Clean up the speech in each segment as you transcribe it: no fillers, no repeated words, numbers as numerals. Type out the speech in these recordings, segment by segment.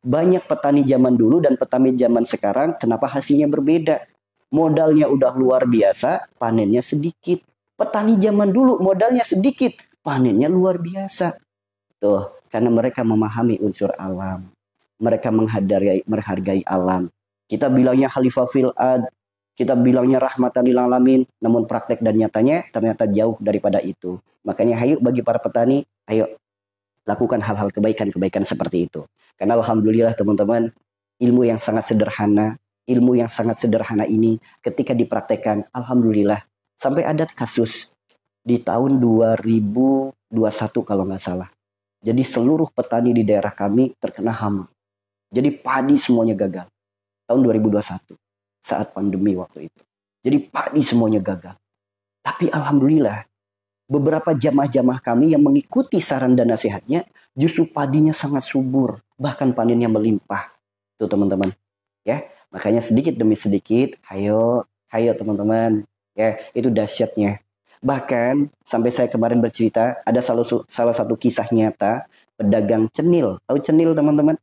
Banyak petani zaman dulu dan petani zaman sekarang, kenapa hasilnya berbeda? Modalnya udah luar biasa, panennya sedikit. Petani zaman dulu modalnya sedikit, panennya luar biasa. Tuh, karena mereka memahami unsur alam. Mereka menghargai alam. Kita bilangnya khalifah fil ad, kita bilangnya rahmatan lil alamin, namun praktek dan nyatanya ternyata jauh daripada itu. Makanya ayo bagi para petani, ayo lakukan hal-hal kebaikan-kebaikan seperti itu. Karena alhamdulillah teman-teman, ilmu yang sangat sederhana ini ketika dipraktekkan, alhamdulillah, sampai ada kasus di tahun 2021 kalau nggak salah. Jadi seluruh petani di daerah kami terkena hama. Jadi padi semuanya gagal. Tahun 2021, saat pandemi waktu itu. Jadi padi semuanya gagal. Tapi alhamdulillah, beberapa jamaah-jamaah kami yang mengikuti saran dan nasihatnya, justru padinya sangat subur, bahkan panennya melimpah. Tuh teman-teman, ya. Makanya sedikit demi sedikit, ayo teman-teman, ya, itu dahsyatnya. Bahkan sampai saya kemarin bercerita, ada salah satu kisah nyata pedagang cenil. Tahu cenil teman-teman?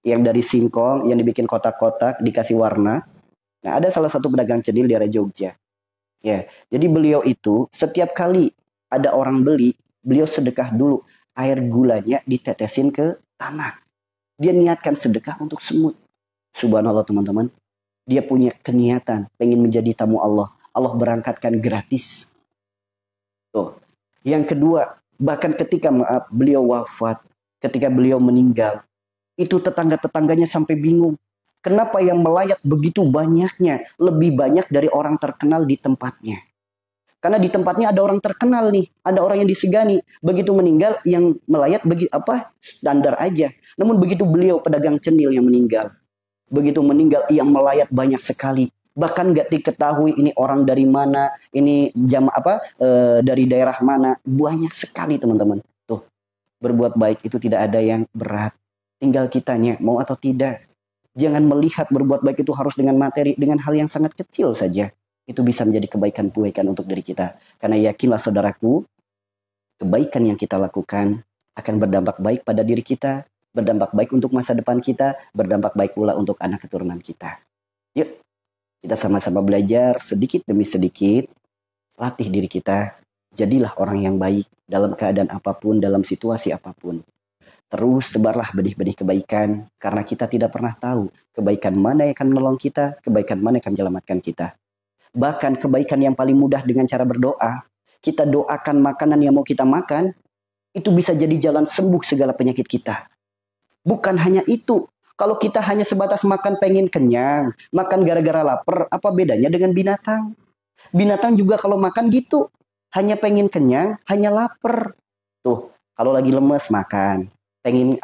Yang dari singkong, yang dibikin kotak-kotak, dikasih warna. Nah, ada salah satu pedagang cenil di area Jogja. Ya, jadi beliau itu setiap kali ada orang beli, beliau sedekah dulu. Air gulanya ditetesin ke tanah. Dia niatkan sedekah untuk semut. Subhanallah teman-teman. Dia punya keniatan, pengen menjadi tamu Allah. Allah berangkatkan gratis. Tuh. Yang kedua, bahkan ketika beliau wafat, ketika beliau meninggal, itu tetangga-tetangganya sampai bingung. Kenapa yang melayat begitu banyaknya? Lebih banyak dari orang terkenal di tempatnya. Karena di tempatnya ada orang terkenal nih, ada orang yang disegani. Begitu meninggal, yang melayat standar aja. Namun begitu beliau pedagang cenil yang meninggal, begitu meninggal yang melayat banyak sekali. Bahkan nggak diketahui ini orang dari mana, ini dari daerah mana. Banyak sekali teman-teman. Tuh, berbuat baik itu tidak ada yang berat. Tinggal kitanya mau atau tidak. Jangan melihat berbuat baik itu harus dengan materi, dengan hal yang sangat kecil saja. Itu bisa menjadi kebaikan-kebaikan untuk diri kita. Karena yakinlah saudaraku, kebaikan yang kita lakukan akan berdampak baik pada diri kita, berdampak baik untuk masa depan kita, berdampak baik pula untuk anak keturunan kita. Yuk, kita sama-sama belajar sedikit demi sedikit, latih diri kita, jadilah orang yang baik dalam keadaan apapun, dalam situasi apapun. Terus tebarlah benih-benih kebaikan, karena kita tidak pernah tahu kebaikan mana yang akan menolong kita, kebaikan mana yang akan menyelamatkan kita. Bahkan kebaikan yang paling mudah dengan cara berdoa. Kita doakan makanan yang mau kita makan. Itu bisa jadi jalan sembuh segala penyakit kita. Bukan hanya itu. Kalau kita hanya sebatas makan pengen kenyang. Makan gara-gara lapar. Apa bedanya dengan binatang? Binatang juga kalau makan gitu. Hanya pengen kenyang, hanya lapar. Tuh, kalau lagi lemes makan. Pengen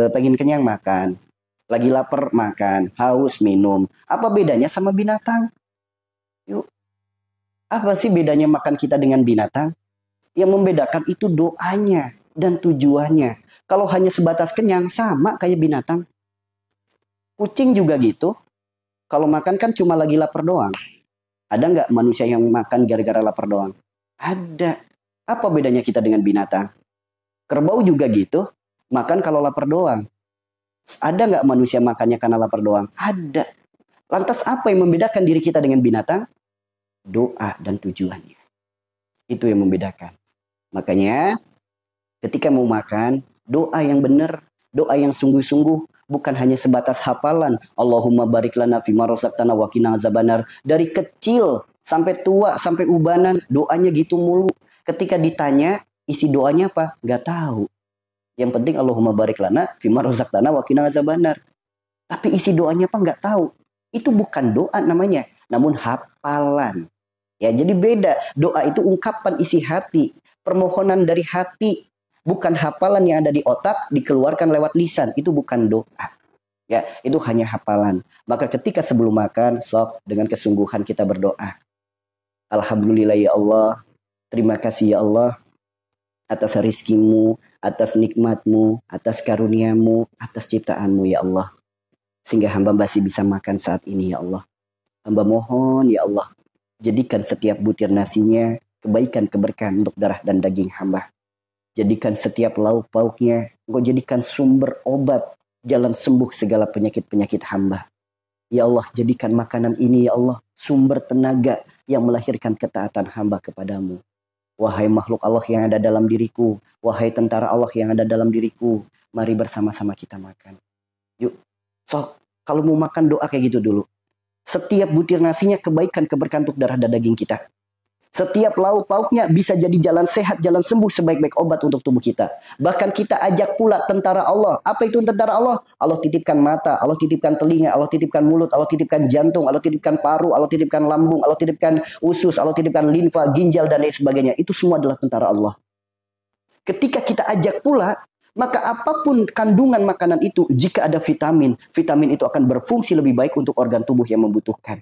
pengen kenyang makan. Lagi lapar makan, haus minum. Apa bedanya sama binatang? Yuk. Apa sih bedanya makan kita dengan binatang? Yang membedakan itu doanya dan tujuannya. Kalau hanya sebatas kenyang, sama kayak binatang. Kucing juga gitu. Kalau makan kan cuma lagi lapar doang. Ada nggak manusia yang makan gara-gara lapar doang? Ada. Apa bedanya kita dengan binatang? Kerbau juga gitu. Makan kalau lapar doang. Ada nggak manusia makannya karena lapar doang? Ada. Lantas apa yang membedakan diri kita dengan binatang? Doa dan tujuannya. Itu yang membedakan. Makanya ketika mau makan, doa yang benar, doa yang sungguh-sungguh, bukan hanya sebatas hafalan. Allahumma barik lana fima razaqtana wa qina azabannar. Dari kecil sampai tua, sampai ubanan, doanya gitu mulu. Ketika ditanya, isi doanya apa? Nggak tahu. Yang penting Allahumma barik lana fima razaqtana wa qina azabannar. Tapi isi doanya apa nggak tahu. Itu bukan doa namanya, namun hafalan. Ya, jadi beda. Doa itu ungkapan isi hati, permohonan dari hati, bukan hafalan yang ada di otak dikeluarkan lewat lisan. Itu bukan doa. Ya, itu hanya hafalan. Maka ketika sebelum makan, sok dengan kesungguhan kita berdoa. Alhamdulillah ya Allah, terima kasih ya Allah atas rizkimu, atas nikmatmu, atas karuniamu, atas ciptaanmu ya Allah. Sehingga hamba masih bisa makan saat ini ya Allah. Hamba mohon ya Allah, jadikan setiap butir nasinya kebaikan keberkahan untuk darah dan daging hamba. Jadikan setiap lauk pauknya, Engkau jadikan sumber obat, jalan sembuh segala penyakit-penyakit hamba. Ya Allah, jadikan makanan ini ya Allah sumber tenaga yang melahirkan ketaatan hamba kepadamu. Wahai makhluk Allah yang ada dalam diriku, wahai tentara Allah yang ada dalam diriku, mari bersama-sama kita makan. Yuk, sok kalau mau makan doa kayak gitu dulu. Setiap butir nasinya kebaikan, keberkahan untuk darah dan daging kita. Setiap lauk pauknya bisa jadi jalan sehat, jalan sembuh sebaik-baik obat untuk tubuh kita. Bahkan kita ajak pula tentara Allah. Apa itu tentara Allah? Allah titipkan mata, Allah titipkan telinga, Allah titipkan mulut, Allah titipkan jantung, Allah titipkan paru, Allah titipkan lambung, Allah titipkan usus, Allah titipkan limfa, ginjal, dan lain sebagainya. Itu semua adalah tentara Allah. Ketika kita ajak pula, maka apapun kandungan makanan itu, jika ada vitamin, vitamin itu akan berfungsi lebih baik untuk organ tubuh yang membutuhkan.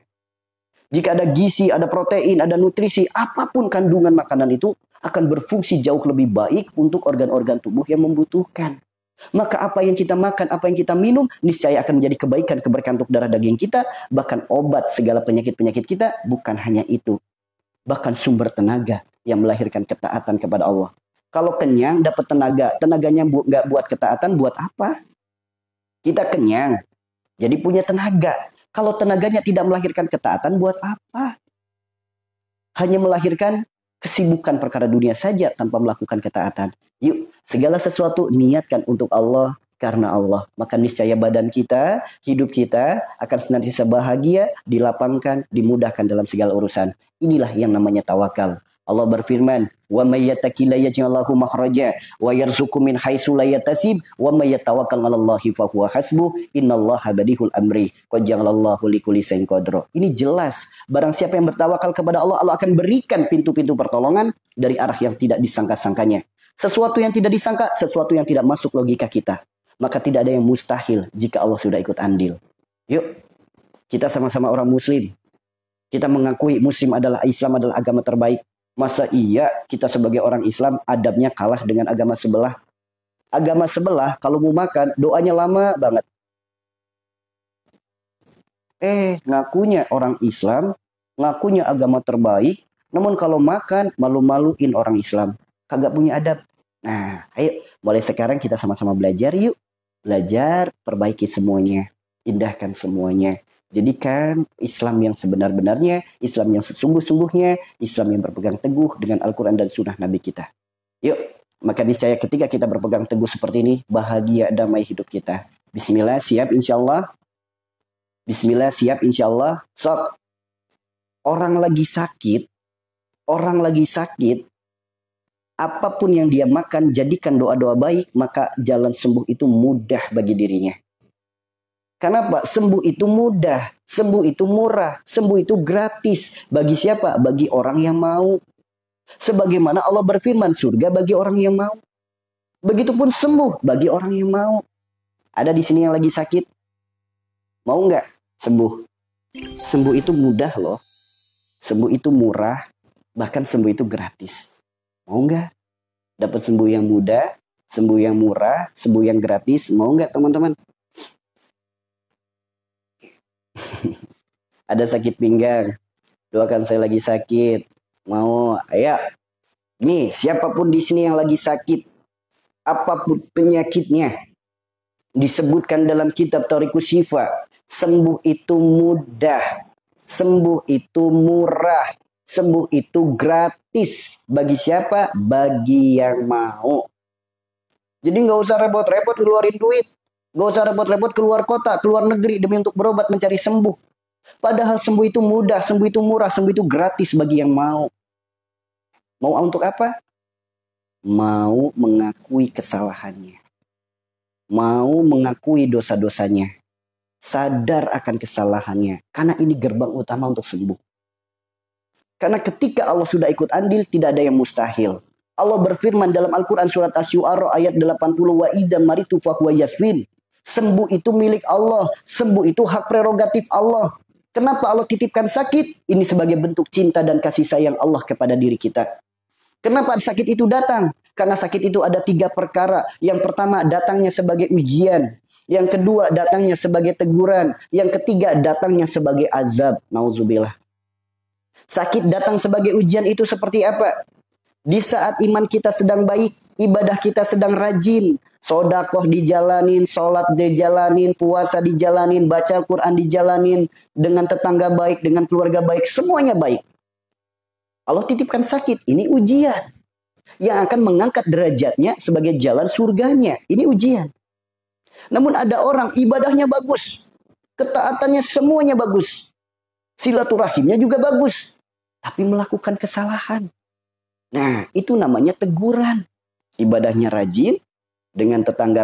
Jika ada gizi, ada protein, ada nutrisi, apapun kandungan makanan itu akan berfungsi jauh lebih baik untuk organ-organ tubuh yang membutuhkan. Maka apa yang kita makan, apa yang kita minum, niscaya akan menjadi kebaikan, keberkahan untuk darah daging kita, bahkan obat segala penyakit-penyakit kita. Bukan hanya itu, bahkan sumber tenaga yang melahirkan ketaatan kepada Allah. Kalau kenyang dapat tenaga, tenaganya nggak buat ketaatan, buat apa? Kita kenyang, jadi punya tenaga. Kalau tenaganya tidak melahirkan ketaatan, buat apa? Hanya melahirkan kesibukan perkara dunia saja tanpa melakukan ketaatan. Yuk, segala sesuatu niatkan untuk Allah, karena Allah. Maka niscaya badan kita, hidup kita akan senantiasa bahagia, dilapangkan, dimudahkan dalam segala urusan. Inilah yang namanya tawakal. Allah berfirman, "Wa may yattaqilla yaj'allahu makhraja wa yarzuqhu min haitsu la yahtasib wa may yatawakkal 'alallahi fa huwa hasbuh innallaha badihul amri qad ja'alallahu likulli shay'in qadra." Ini jelas, barang siapa yang bertawakal kepada Allah, Allah akan berikan pintu-pintu pertolongan dari arah yang tidak disangka-sangkanya. Sesuatu yang tidak disangka, sesuatu yang tidak masuk logika kita. Maka tidak ada yang mustahil jika Allah sudah ikut andil. Yuk, kita sama-sama orang muslim. Kita mengakui Islam adalah agama terbaik. Masa iya kita sebagai orang Islam adabnya kalah dengan agama sebelah? Agama sebelah kalau mau makan doanya lama banget. Ngakunya orang Islam, ngakunya agama terbaik, namun kalau makan malu-maluin orang Islam. Kagak punya adab. Nah, ayo mulai sekarang kita sama-sama belajar yuk. Belajar, perbaiki semuanya. Indahkan semuanya. Jadikan Islam yang sebenar-benarnya, Islam yang sesungguh-sungguhnya, Islam yang berpegang teguh dengan Al-Quran dan Sunnah Nabi kita. Yuk, maka niscaya ketika kita berpegang teguh seperti ini, bahagia damai hidup kita. Bismillah, siap insya Allah. Bismillah, siap insya Allah. Sok, orang lagi sakit, apapun yang dia makan, jadikan doa-doa baik, maka jalan sembuh itu mudah bagi dirinya. Kenapa? Sembuh itu mudah, sembuh itu murah, sembuh itu gratis. Bagi siapa? Bagi orang yang mau. Sebagaimana Allah berfirman, surga bagi orang yang mau. Begitupun sembuh bagi orang yang mau. Ada di sini yang lagi sakit? Mau nggak sembuh? Sembuh itu mudah loh. Sembuh itu murah, bahkan sembuh itu gratis. Mau nggak? Dapat sembuh yang mudah, sembuh yang murah, sembuh yang gratis. Mau nggak teman-teman? Ada sakit pinggang, doakan saya lagi sakit. Mau? Ayo. Nih, siapapun di sini yang lagi sakit, apapun penyakitnya, disebutkan dalam kitab Thariqus Syifa, sembuh itu mudah, sembuh itu murah, sembuh itu gratis. Bagi siapa? Bagi yang mau. Jadi nggak usah repot-repot ngeluarin duit. Gak usah repot-repot keluar kota, keluar negeri demi untuk berobat mencari sembuh. Padahal sembuh itu mudah, sembuh itu murah, sembuh itu gratis bagi yang mau. Mau untuk apa? Mau mengakui kesalahannya. Mau mengakui dosa-dosanya. Sadar akan kesalahannya. Karena ini gerbang utama untuk sembuh. Karena ketika Allah sudah ikut andil, tidak ada yang mustahil. Allah berfirman dalam Al-Quran surat Asy-Syu'ara ayat 80, wa idza maritu fahuwa yasfin. Sembuh itu milik Allah. Sembuh itu hak prerogatif Allah. Kenapa Allah titipkan sakit? Ini sebagai bentuk cinta dan kasih sayang Allah kepada diri kita. Kenapa sakit itu datang? Karena sakit itu ada 3 perkara. Yang pertama datangnya sebagai ujian. Yang kedua datangnya sebagai teguran. Yang ketiga datangnya sebagai azab. Nauzubillah. Sakit datang sebagai ujian itu seperti apa? Di saat iman kita sedang baik, ibadah kita sedang rajin. Sodakoh dijalanin, sholat dijalanin, puasa dijalanin, baca Quran dijalanin, dengan tetangga baik, dengan keluarga baik, semuanya baik. Allah titipkan sakit, ini ujian. Yang akan mengangkat derajatnya sebagai jalan surganya. Ini ujian. Namun ada orang ibadahnya bagus. Ketaatannya semuanya bagus. Silaturahimnya juga bagus. Tapi melakukan kesalahan. Nah, itu namanya teguran. Ibadahnya rajin, dengan tetangga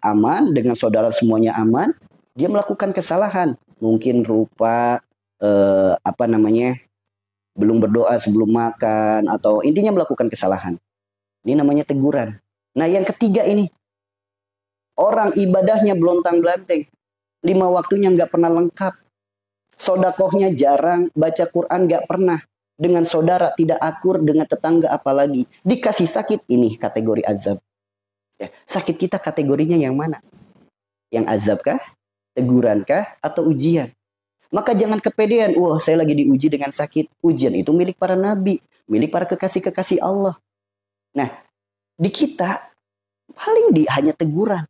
aman, dengan saudara semuanya aman, dia melakukan kesalahan. Mungkin rupa belum berdoa sebelum makan, atau intinya melakukan kesalahan. Ini namanya teguran. Nah, yang ketiga ini, orang ibadahnya belontang-belanting, 5 waktunya nggak pernah lengkap, sodakohnya jarang, baca Quran nggak pernah, dengan saudara tidak akur, dengan tetangga apalagi. Dikasih sakit, ini kategori azab. Ya, sakit kita kategorinya yang mana? Yang azab kah? Teguran kah? Atau ujian? Maka jangan kepedean, wah saya lagi diuji dengan sakit. Ujian itu milik para nabi, milik para kekasih-kekasih Allah. Nah, di kita paling hanya teguran.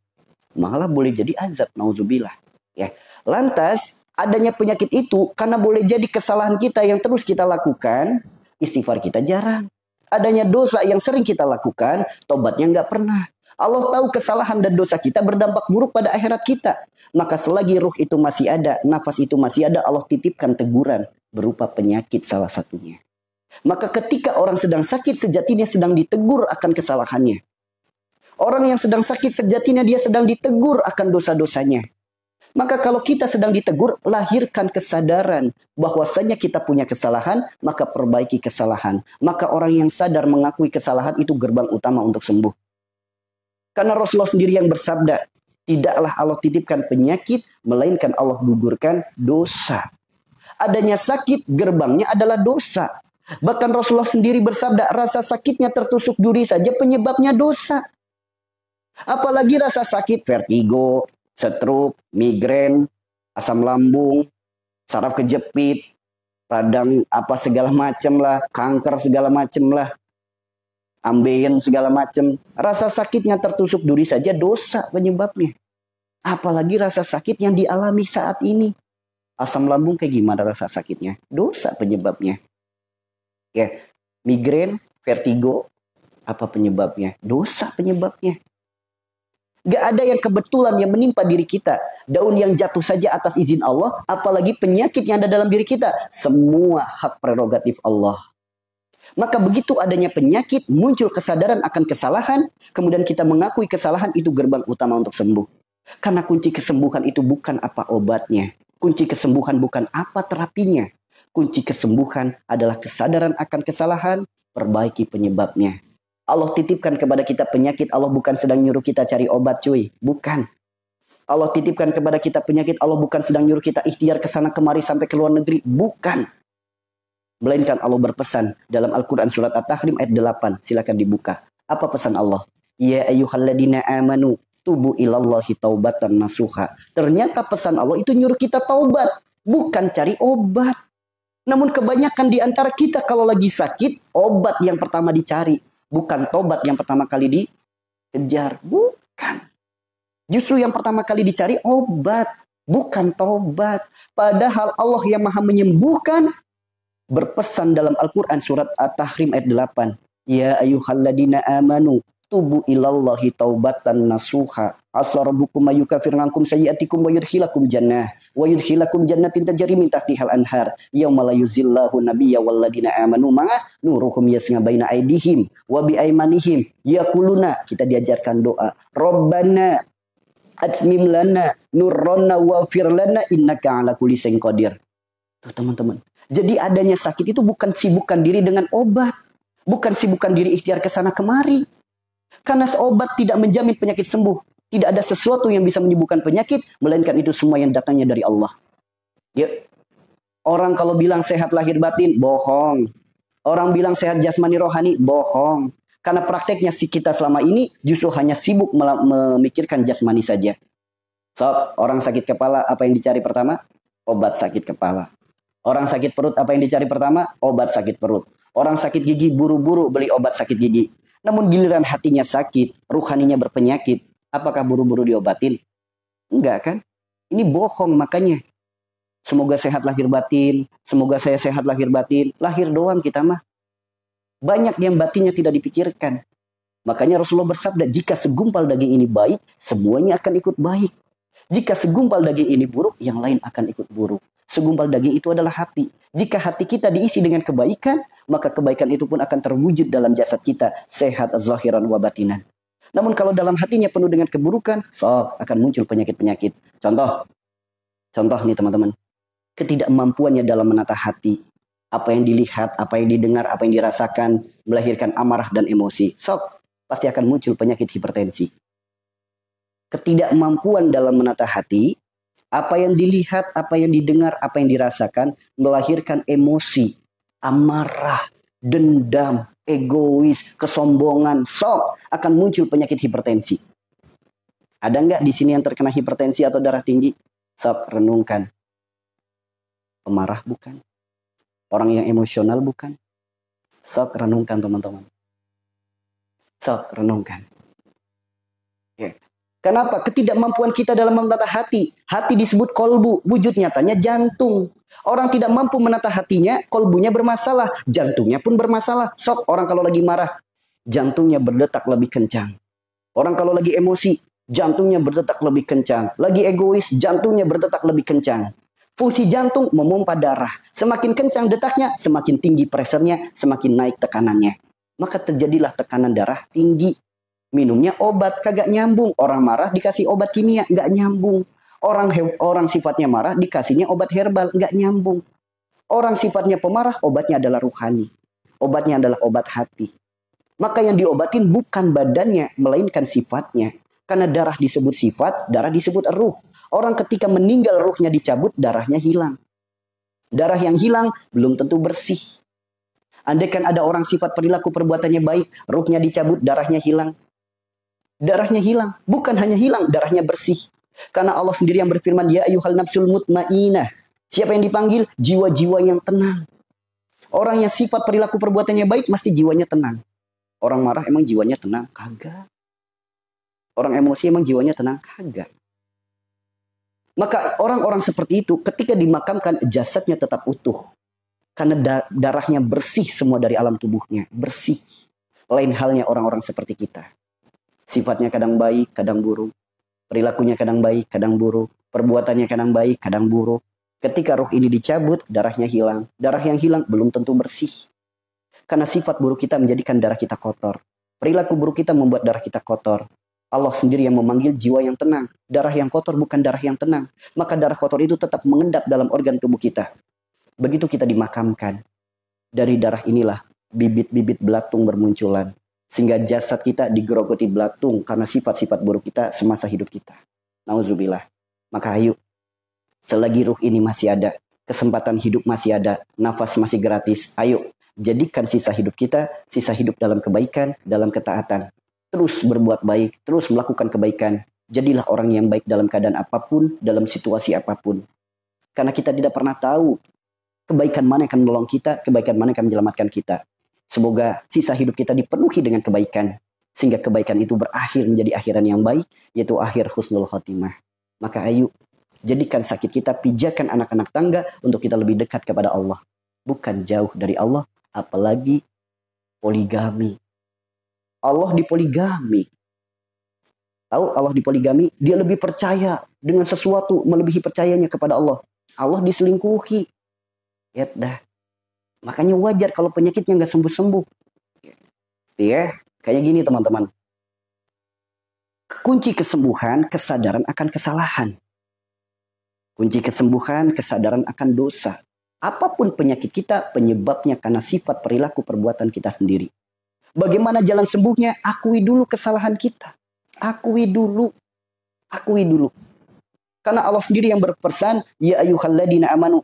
Malah boleh jadi azab, nauzubillah. Ya. Lantas, adanya penyakit itu karena boleh jadi kesalahan kita yang terus kita lakukan, istighfar kita jarang. Adanya dosa yang sering kita lakukan, tobatnya nggak pernah. Allah tahu kesalahan dan dosa kita berdampak buruk pada akhirat kita. Maka selagi ruh itu masih ada, nafas itu masih ada, Allah titipkan teguran berupa penyakit salah satunya. Maka ketika orang sedang sakit, sejatinya sedang ditegur akan kesalahannya. Orang yang sedang sakit, sejatinya dia sedang ditegur akan dosa-dosanya. Maka kalau kita sedang ditegur, lahirkan kesadaran bahwasanya kita punya kesalahan, maka perbaiki kesalahan. Maka orang yang sadar mengakui kesalahan itu gerbang utama untuk sembuh. Karena Rasulullah sendiri yang bersabda, tidaklah Allah titipkan penyakit, melainkan Allah gugurkan dosa. Adanya sakit, gerbangnya adalah dosa. Bahkan Rasulullah sendiri bersabda, rasa sakitnya tertusuk duri saja penyebabnya dosa. Apalagi rasa sakit, vertigo, stroke, migrain, asam lambung, saraf kejepit, radang segala macam lah, kanker segala macam lah, ambeien segala macam. Rasa sakitnya tertusuk duri saja dosa penyebabnya. Apalagi rasa sakit yang dialami saat ini. Asam lambung kayak gimana rasa sakitnya? Dosa penyebabnya. Ya, migrain, vertigo, apa penyebabnya? Dosa penyebabnya. Gak ada yang kebetulan yang menimpa diri kita. Daun yang jatuh saja atas izin Allah, apalagi penyakit yang ada dalam diri kita. Semua hak prerogatif Allah. Maka begitu adanya penyakit, muncul kesadaran akan kesalahan, kemudian kita mengakui kesalahan, itu gerbang utama untuk sembuh. Karena kunci kesembuhan itu bukan apa obatnya. Kunci kesembuhan bukan apa terapinya. Kunci kesembuhan adalah kesadaran akan kesalahan, perbaiki penyebabnya. Allah titipkan kepada kita penyakit, Allah bukan sedang nyuruh kita cari obat cuy. Bukan. Allah titipkan kepada kita penyakit, Allah bukan sedang nyuruh kita ikhtiar ke sana kemari sampai ke luar negeri. Bukan. Melainkan Allah berpesan dalam Al-Quran surat At-Tahrim ayat 8. Silakan dibuka. Apa pesan Allah? Ya ayyuhalladzina amanu tubu ilallahi taubatan nasuha. Ternyata pesan Allah itu nyuruh kita taubat. Bukan cari obat. Namun kebanyakan di antara kita kalau lagi sakit, obat yang pertama dicari. Bukan tobat yang pertama kali dikejar. Bukan. Justru yang pertama kali dicari obat. Bukan tobat. Padahal Allah yang maha menyembuhkan berpesan dalam Al-Quran surat At-Tahrim ayat 8. Ya ayyuhalladzina amanu tubu ilallahi taubatan nasuha. Asa rabbukum ayyukafir ankum sayyi'atikum wa yudkhilakum jannah. Wa yudkhilakum jannatin tajri min tahtihal anhar. Yauma la yuzillahu nabiyya walladzina amanu ma'a nuruhum yas'a baina aydihim wa bi aymanihim. Yaquluna, kita diajarkan doa. Rabbana atmim lana nurrana waghfir lana innaka ala kulli syai'in qadir. Tuh teman-teman. Jadi adanya sakit itu bukan sibukkan diri dengan obat. Bukan sibukkan diri ikhtiar ke sana kemari. Karena obat tidak menjamin penyakit sembuh. Tidak ada sesuatu yang bisa menyembuhkan penyakit, melainkan itu semua yang datangnya dari Allah. Ya. Orang kalau bilang sehat lahir batin, bohong. Orang bilang sehat jasmani rohani, bohong. Karena prakteknya kita selama ini justru hanya sibuk memikirkan jasmani saja. So, orang sakit kepala, apa yang dicari pertama? Obat sakit kepala. Orang sakit perut, apa yang dicari pertama? Obat sakit perut. Orang sakit gigi, buru-buru beli obat sakit gigi. Namun giliran hatinya sakit, ruhaninya berpenyakit, apakah buru-buru diobatin? Enggak kan? Ini bohong makanya. Semoga sehat lahir batin, semoga saya sehat lahir batin. Lahir doang kita mah. Banyak yang batinnya tidak dipikirkan. Makanya Rasulullah bersabda, jika segumpal daging ini baik, semuanya akan ikut baik. Jika segumpal daging ini buruk, yang lain akan ikut buruk. Segumpal daging itu adalah hati. Jika hati kita diisi dengan kebaikan, maka kebaikan itu pun akan terwujud dalam jasad kita. Sehat zahiran wa batinan. Namun kalau dalam hatinya penuh dengan keburukan, akan muncul penyakit-penyakit. Contoh nih teman-teman. Ketidakmampuannya dalam menata hati. Apa yang dilihat, apa yang didengar, apa yang dirasakan, melahirkan amarah dan emosi. Pasti akan muncul penyakit hipertensi. Ketidakmampuan dalam menata hati, apa yang dilihat, apa yang didengar, apa yang dirasakan, melahirkan emosi, amarah, dendam, egois, kesombongan, akan muncul penyakit hipertensi. Ada nggak di sini yang terkena hipertensi atau darah tinggi? Renungkan. Pemarah bukan? Orang yang emosional bukan? Renungkan teman-teman. Renungkan. Kenapa? Ketidakmampuan kita dalam menata hati. Hati disebut kolbu, wujud nyatanya jantung. Orang tidak mampu menata hatinya, kolbunya bermasalah, jantungnya pun bermasalah. Orang kalau lagi marah, jantungnya berdetak lebih kencang. Orang kalau lagi emosi, jantungnya berdetak lebih kencang. Lagi egois, jantungnya berdetak lebih kencang. Fungsi jantung memompa darah. Semakin kencang detaknya, semakin tinggi presernya, semakin naik tekanannya. Maka terjadilah tekanan darah tinggi. Minumnya obat kagak nyambung. Orang marah dikasih obat kimia nggak nyambung. Orang sifatnya marah dikasihnya obat herbal nggak nyambung. Orang sifatnya pemarah obatnya adalah ruhani. Obatnya adalah obat hati. Maka yang diobatin bukan badannya melainkan sifatnya. Karena darah disebut sifat, darah disebut ruh. Orang ketika meninggal ruhnya dicabut, darahnya hilang. Darah yang hilang belum tentu bersih. Andaikan ada orang sifat perilaku perbuatannya baik, ruhnya dicabut, darahnya hilang. Darahnya hilang. Bukan hanya hilang, darahnya bersih. Karena Allah sendiri yang berfirman, ya ayyuhal nafsul mutmainah. Siapa yang dipanggil? Jiwa-jiwa yang tenang. Orang yang sifat perilaku perbuatannya baik, mesti jiwanya tenang. Orang marah emang jiwanya tenang? Kagak. Orang emosi emang jiwanya tenang? Kagak. Maka orang-orang seperti itu, ketika dimakamkan, jasadnya tetap utuh. Karena darahnya bersih semua dari alam tubuhnya. Bersih. Lain halnya orang-orang seperti kita. Sifatnya kadang baik, kadang buruk. Perilakunya kadang baik, kadang buruk. Perbuatannya kadang baik, kadang buruk. Ketika ruh ini dicabut, darahnya hilang. Darah yang hilang belum tentu bersih. Karena sifat buruk kita menjadikan darah kita kotor. Perilaku buruk kita membuat darah kita kotor. Allah sendiri yang memanggil jiwa yang tenang. Darah yang kotor bukan darah yang tenang. Maka darah kotor itu tetap mengendap dalam organ tubuh kita. Begitu kita dimakamkan. Dari darah inilah bibit-bibit belatung bermunculan. Sehingga jasad kita digerogoti belatung karena sifat-sifat buruk kita semasa hidup kita. Nauzubillah. Maka ayo, selagi ruh ini masih ada, kesempatan hidup masih ada, nafas masih gratis, ayo jadikan sisa hidup kita, sisa hidup dalam kebaikan, dalam ketaatan. Terus berbuat baik, terus melakukan kebaikan. Jadilah orang yang baik dalam keadaan apapun, dalam situasi apapun. Karena kita tidak pernah tahu kebaikan mana yang akan menolong kita, kebaikan mana yang akan menyelamatkan kita. Semoga sisa hidup kita dipenuhi dengan kebaikan. Sehingga kebaikan itu berakhir menjadi akhiran yang baik, yaitu akhir husnul khotimah. Maka ayo, jadikan sakit kita pijakan anak-anak tangga untuk kita lebih dekat kepada Allah. Bukan jauh dari Allah, apalagi poligami. Allah dipoligami. Tahu Allah dipoligami, dia lebih percaya dengan sesuatu, melebihi percayanya kepada Allah. Allah diselingkuhi. Ya dah. Makanya wajar kalau penyakitnya nggak sembuh-sembuh. Ya, kayak gini teman-teman. Kunci kesembuhan, kesadaran akan kesalahan. Kunci kesembuhan, kesadaran akan dosa. Apapun penyakit kita, penyebabnya karena sifat perilaku perbuatan kita sendiri. Bagaimana jalan sembuhnya? Akui dulu kesalahan kita. Akui dulu. Akui dulu. Karena Allah sendiri yang berpesan, ya ayyuhalladzina amanu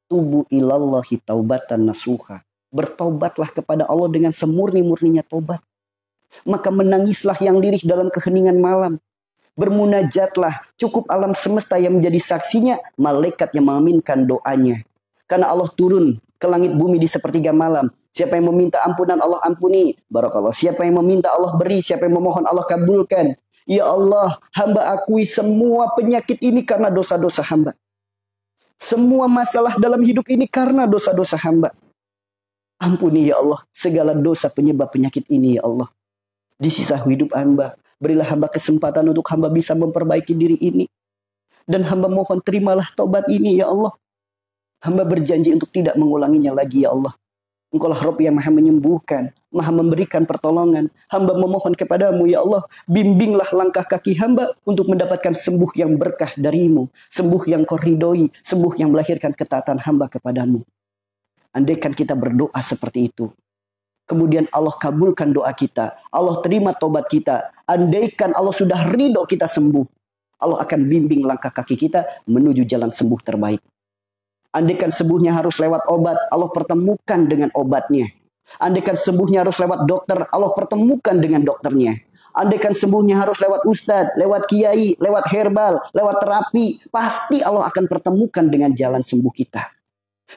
tubu ilallahi taubatan nasuha. Bertobatlah kepada Allah dengan semurni-murninya tobat. Maka menangislah yang lirih dalam keheningan malam. Bermunajatlah, cukup alam semesta yang menjadi saksinya, malaikat yang mengaminkan doanya. Karena Allah turun ke langit bumi di sepertiga malam. Siapa yang meminta ampunan, Allah ampuni. Barakallah. Siapa yang meminta, Allah beri. Siapa yang memohon, Allah kabulkan. Ya Allah, hamba akui semua penyakit ini karena dosa-dosa hamba. Semua masalah dalam hidup ini karena dosa-dosa hamba. Ampuni ya Allah segala dosa penyebab penyakit ini ya Allah. Di sisa hidup hamba, berilah hamba kesempatan untuk hamba bisa memperbaiki diri ini. Dan hamba mohon terimalah taubat ini ya Allah. Hamba berjanji untuk tidak mengulanginya lagi ya Allah. Engkaulah Rabb yang maha menyembuhkan, maha memberikan pertolongan. Hamba memohon kepadamu ya Allah, bimbinglah langkah kaki hamba untuk mendapatkan sembuh yang berkah darimu. Sembuh yang kau ridhoi, sembuh yang melahirkan ketaatan hamba kepadamu. Andaikan kita berdoa seperti itu, kemudian Allah kabulkan doa kita, Allah terima taubat kita, andaikan Allah sudah ridho kita sembuh, Allah akan bimbing langkah kaki kita menuju jalan sembuh terbaik. Andaikan sembuhnya harus lewat obat, Allah pertemukan dengan obatnya. Andaikan sembuhnya harus lewat dokter, Allah pertemukan dengan dokternya. Andaikan sembuhnya harus lewat ustadz, lewat kiai, lewat herbal, lewat terapi, pasti Allah akan pertemukan dengan jalan sembuh kita.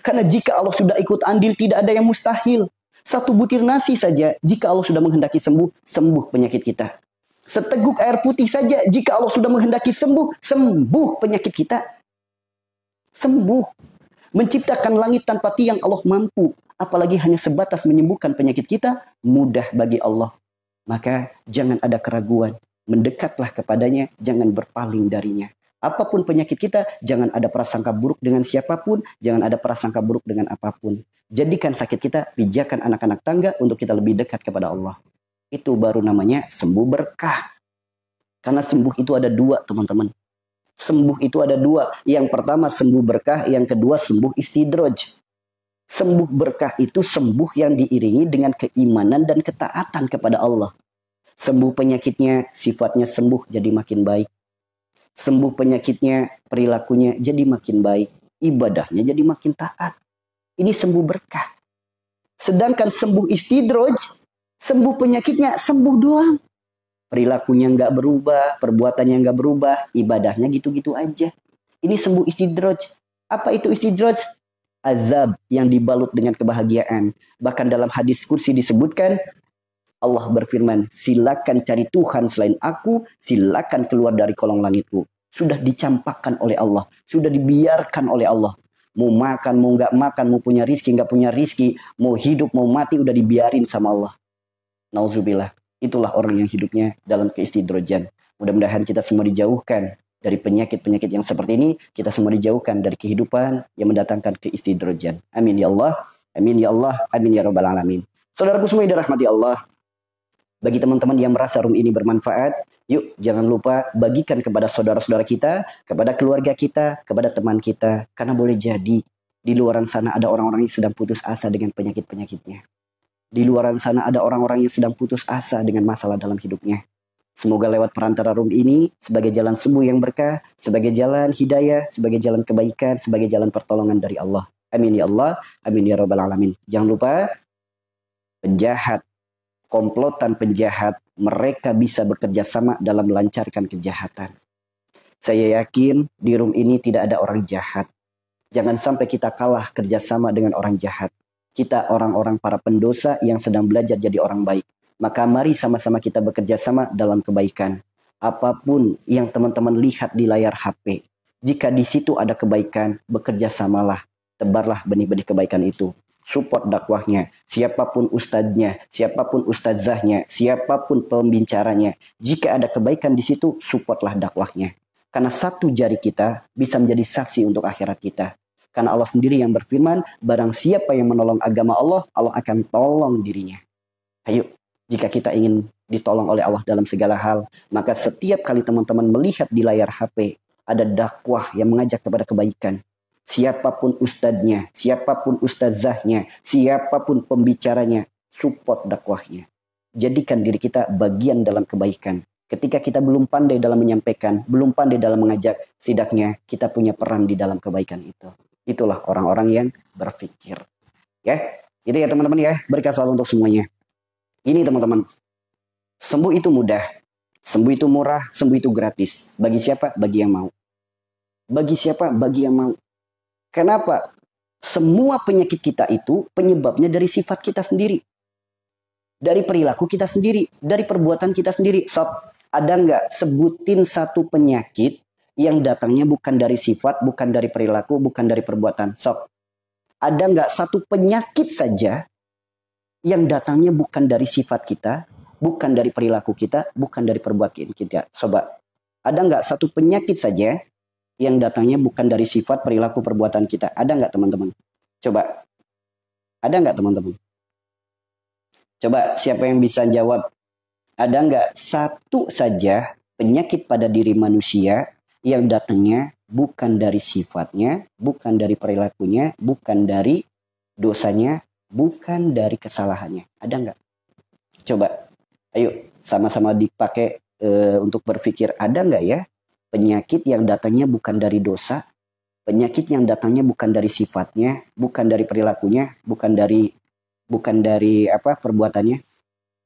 Karena jika Allah sudah ikut andil, tidak ada yang mustahil. Satu butir nasi saja, jika Allah sudah menghendaki sembuh, sembuh penyakit kita. Seteguk air putih saja, jika Allah sudah menghendaki sembuh, sembuh penyakit kita. Sembuh. Menciptakan langit tanpa tiang Allah mampu. Apalagi hanya sebatas menyembuhkan penyakit kita, mudah bagi Allah. Maka jangan ada keraguan. Mendekatlah kepadanya, jangan berpaling darinya. Apapun penyakit kita, jangan ada prasangka buruk dengan siapapun, jangan ada prasangka buruk dengan apapun. Jadikan sakit kita pijakan anak-anak tangga untuk kita lebih dekat kepada Allah. Itu baru namanya sembuh berkah. Karena sembuh itu ada dua, teman-teman. Sembuh itu ada dua. Yang pertama sembuh berkah, yang kedua sembuh istidraj. Sembuh berkah itu sembuh yang diiringi dengan keimanan dan ketaatan kepada Allah. Sembuh penyakitnya, sifatnya sembuh jadi makin baik. Sembuh penyakitnya, perilakunya jadi makin baik. Ibadahnya jadi makin taat. Ini sembuh berkah. Sedangkan sembuh istidraj, sembuh penyakitnya sembuh doang. Perilakunya nggak berubah, perbuatannya nggak berubah, ibadahnya gitu-gitu aja. Ini sembuh istidraj. Apa itu istidraj? Azab yang dibalut dengan kebahagiaan. Bahkan dalam hadis kursi disebutkan, Allah berfirman, silakan cari Tuhan selain aku, silakan keluar dari kolong langitku. Sudah dicampakkan oleh Allah, sudah dibiarkan oleh Allah. Mau makan, mau nggak makan, mau punya rizki, nggak punya rizki, mau hidup, mau mati, udah dibiarin sama Allah. Nauzubillah, itulah orang yang hidupnya dalam keistidrajan. Mudah-mudahan kita semua dijauhkan dari penyakit-penyakit yang seperti ini. Kita semua dijauhkan dari kehidupan yang mendatangkan keistidrajan. Amin ya Allah, amin ya Allah, amin ya Rabbal Alamin. Saudaraku semua yang dirahmati Allah, bagi teman-teman yang merasa room ini bermanfaat, yuk jangan lupa bagikan kepada saudara-saudara kita, kepada keluarga kita, kepada teman kita. Karena boleh jadi di luar sana ada orang-orang yang sedang putus asa dengan penyakit-penyakitnya. Di luar sana ada orang-orang yang sedang putus asa dengan masalah dalam hidupnya. Semoga lewat perantara room ini sebagai jalan sembuh yang berkah, sebagai jalan hidayah, sebagai jalan kebaikan, sebagai jalan pertolongan dari Allah. Amin ya Allah, amin ya Rabbal Alamin. Jangan lupa penjahat, komplotan penjahat, mereka bisa bekerja sama dalam melancarkan kejahatan. Saya yakin di room ini tidak ada orang jahat. Jangan sampai kita kalah kerjasama dengan orang jahat. Kita orang-orang para pendosa yang sedang belajar jadi orang baik. Maka mari sama-sama kita bekerja sama dalam kebaikan. Apapun yang teman-teman lihat di layar HP, jika di situ ada kebaikan, bekerja samalah. Tebarlah benih-benih kebaikan itu. Support dakwahnya, siapapun ustadznya, siapapun ustadzahnya, siapapun pembicaranya. Jika ada kebaikan di situ, supportlah dakwahnya. Karena satu jari kita bisa menjadi saksi untuk akhirat kita. Karena Allah sendiri yang berfirman, barang siapa yang menolong agama Allah, Allah akan tolong dirinya. Ayo, jika kita ingin ditolong oleh Allah dalam segala hal, maka setiap kali teman-teman melihat di layar HP, ada dakwah yang mengajak kepada kebaikan. Siapapun ustadznya, siapapun ustazahnya, siapapun pembicaranya, support dakwahnya. Jadikan diri kita bagian dalam kebaikan. Ketika kita belum pandai dalam menyampaikan, belum pandai dalam mengajak, setidaknya kita punya peran di dalam kebaikan itu. Itulah orang-orang yang berpikir. Ya, itu ya teman-teman ya. Berkah selalu untuk semuanya. Ini teman-teman, sembuh itu mudah, sembuh itu murah, sembuh itu gratis. Bagi siapa? Bagi yang mau. Bagi siapa? Bagi yang mau. Kenapa? Semua penyakit kita itu penyebabnya dari sifat kita sendiri. Dari perilaku kita sendiri. Dari perbuatan kita sendiri. Sob, ada nggak sebutin satu penyakit yang datangnya bukan dari sifat, bukan dari perilaku, bukan dari perbuatan? Sob, ada nggak satu penyakit saja yang datangnya bukan dari sifat kita, bukan dari perilaku kita, bukan dari perbuatan kita? Coba, ada nggak satu penyakit saja yang datangnya bukan dari sifat, perilaku, perbuatan kita? Ada nggak teman-teman? Coba, ada nggak teman-teman? Coba siapa yang bisa jawab? Ada nggak satu saja penyakit pada diri manusia yang datangnya bukan dari sifatnya, bukan dari perilakunya, bukan dari dosanya, bukan dari kesalahannya? Ada nggak? Coba, ayo sama-sama dipakai untuk berpikir. Ada nggak ya penyakit yang datangnya bukan dari dosa, penyakit yang datangnya bukan dari sifatnya, bukan dari perilakunya, bukan dari perbuatannya?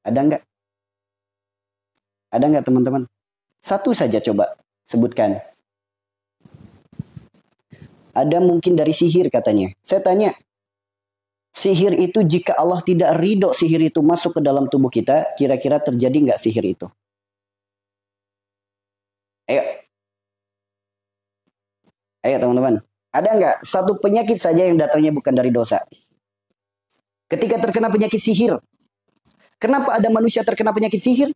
Ada nggak? Ada nggak teman-teman? Satu saja coba sebutkan. Ada mungkin dari sihir katanya. Saya tanya, sihir itu jika Allah tidak ridho sihir itu masuk ke dalam tubuh kita, kira-kira terjadi nggak sihir itu? Ayo teman-teman. Ada nggak satu penyakit saja yang datangnya bukan dari dosa? Ketika terkena penyakit sihir. Kenapa ada manusia terkena penyakit sihir?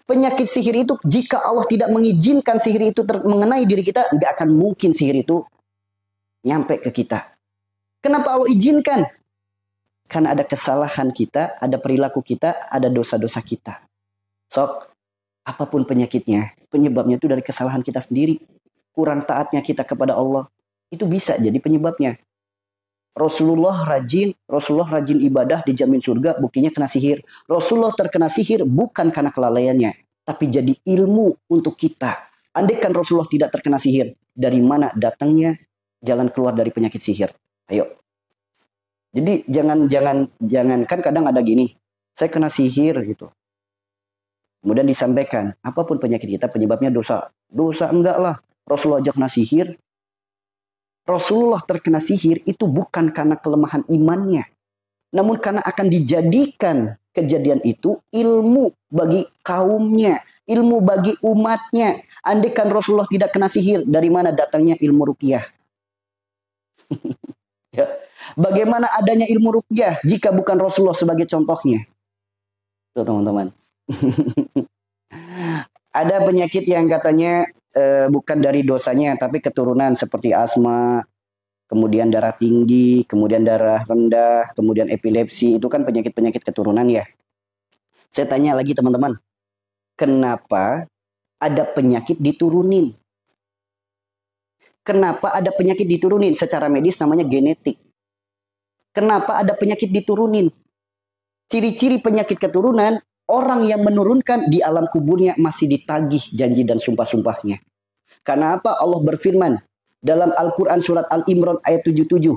Penyakit sihir itu jika Allah tidak mengizinkan sihir itu mengenai diri kita, nggak akan mungkin sihir itu nyampe ke kita. Kenapa Allah izinkan? Karena ada kesalahan kita, ada perilaku kita, ada dosa-dosa kita. Sok, apapun penyakitnya, penyebabnya itu dari kesalahan kita sendiri. Kurang taatnya kita kepada Allah. Itu bisa jadi penyebabnya. Rasulullah rajin ibadah, dijamin surga, buktinya kena sihir. Rasulullah terkena sihir bukan karena kelalaiannya, tapi jadi ilmu untuk kita. Andaikan Rasulullah tidak terkena sihir, dari mana datangnya jalan keluar dari penyakit sihir? Ayo. Jadi jangan kan kadang ada gini, saya kena sihir gitu. Kemudian disampaikan, apapun penyakit kita penyebabnya dosa. Dosa enggak lah. Rasulullah aja kena sihir. Rasulullah terkena sihir itu bukan karena kelemahan imannya. Namun karena akan dijadikan kejadian itu ilmu bagi kaumnya. Ilmu bagi umatnya. Andaikan Rasulullah tidak kena sihir, dari mana datangnya ilmu ruqyah? Ya. Bagaimana adanya ilmu ruqyah jika bukan Rasulullah sebagai contohnya? Tuh teman-teman. Ada penyakit yang katanya bukan dari dosanya, tapi keturunan seperti asma, kemudian darah tinggi, kemudian darah rendah, kemudian epilepsi. Itu kan penyakit-penyakit keturunan ya. Saya tanya lagi teman-teman, kenapa ada penyakit diturunin? Kenapa ada penyakit diturunin? Secara medis namanya genetik. Kenapa ada penyakit diturunin? Ciri-ciri penyakit keturunan, orang yang menurunkan di alam kuburnya masih ditagih janji dan sumpah-sumpahnya. Karena apa? Allah berfirman dalam Al-Quran surat Al-Imran ayat 77.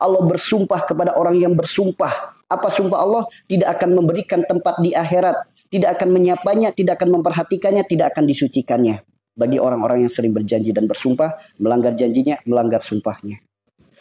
Allah bersumpah kepada orang yang bersumpah. Apa sumpah Allah? Tidak akan memberikan tempat di akhirat. Tidak akan menyapanya, tidak akan memperhatikannya, tidak akan disucikannya. Bagi orang-orang yang sering berjanji dan bersumpah, melanggar janjinya, melanggar sumpahnya.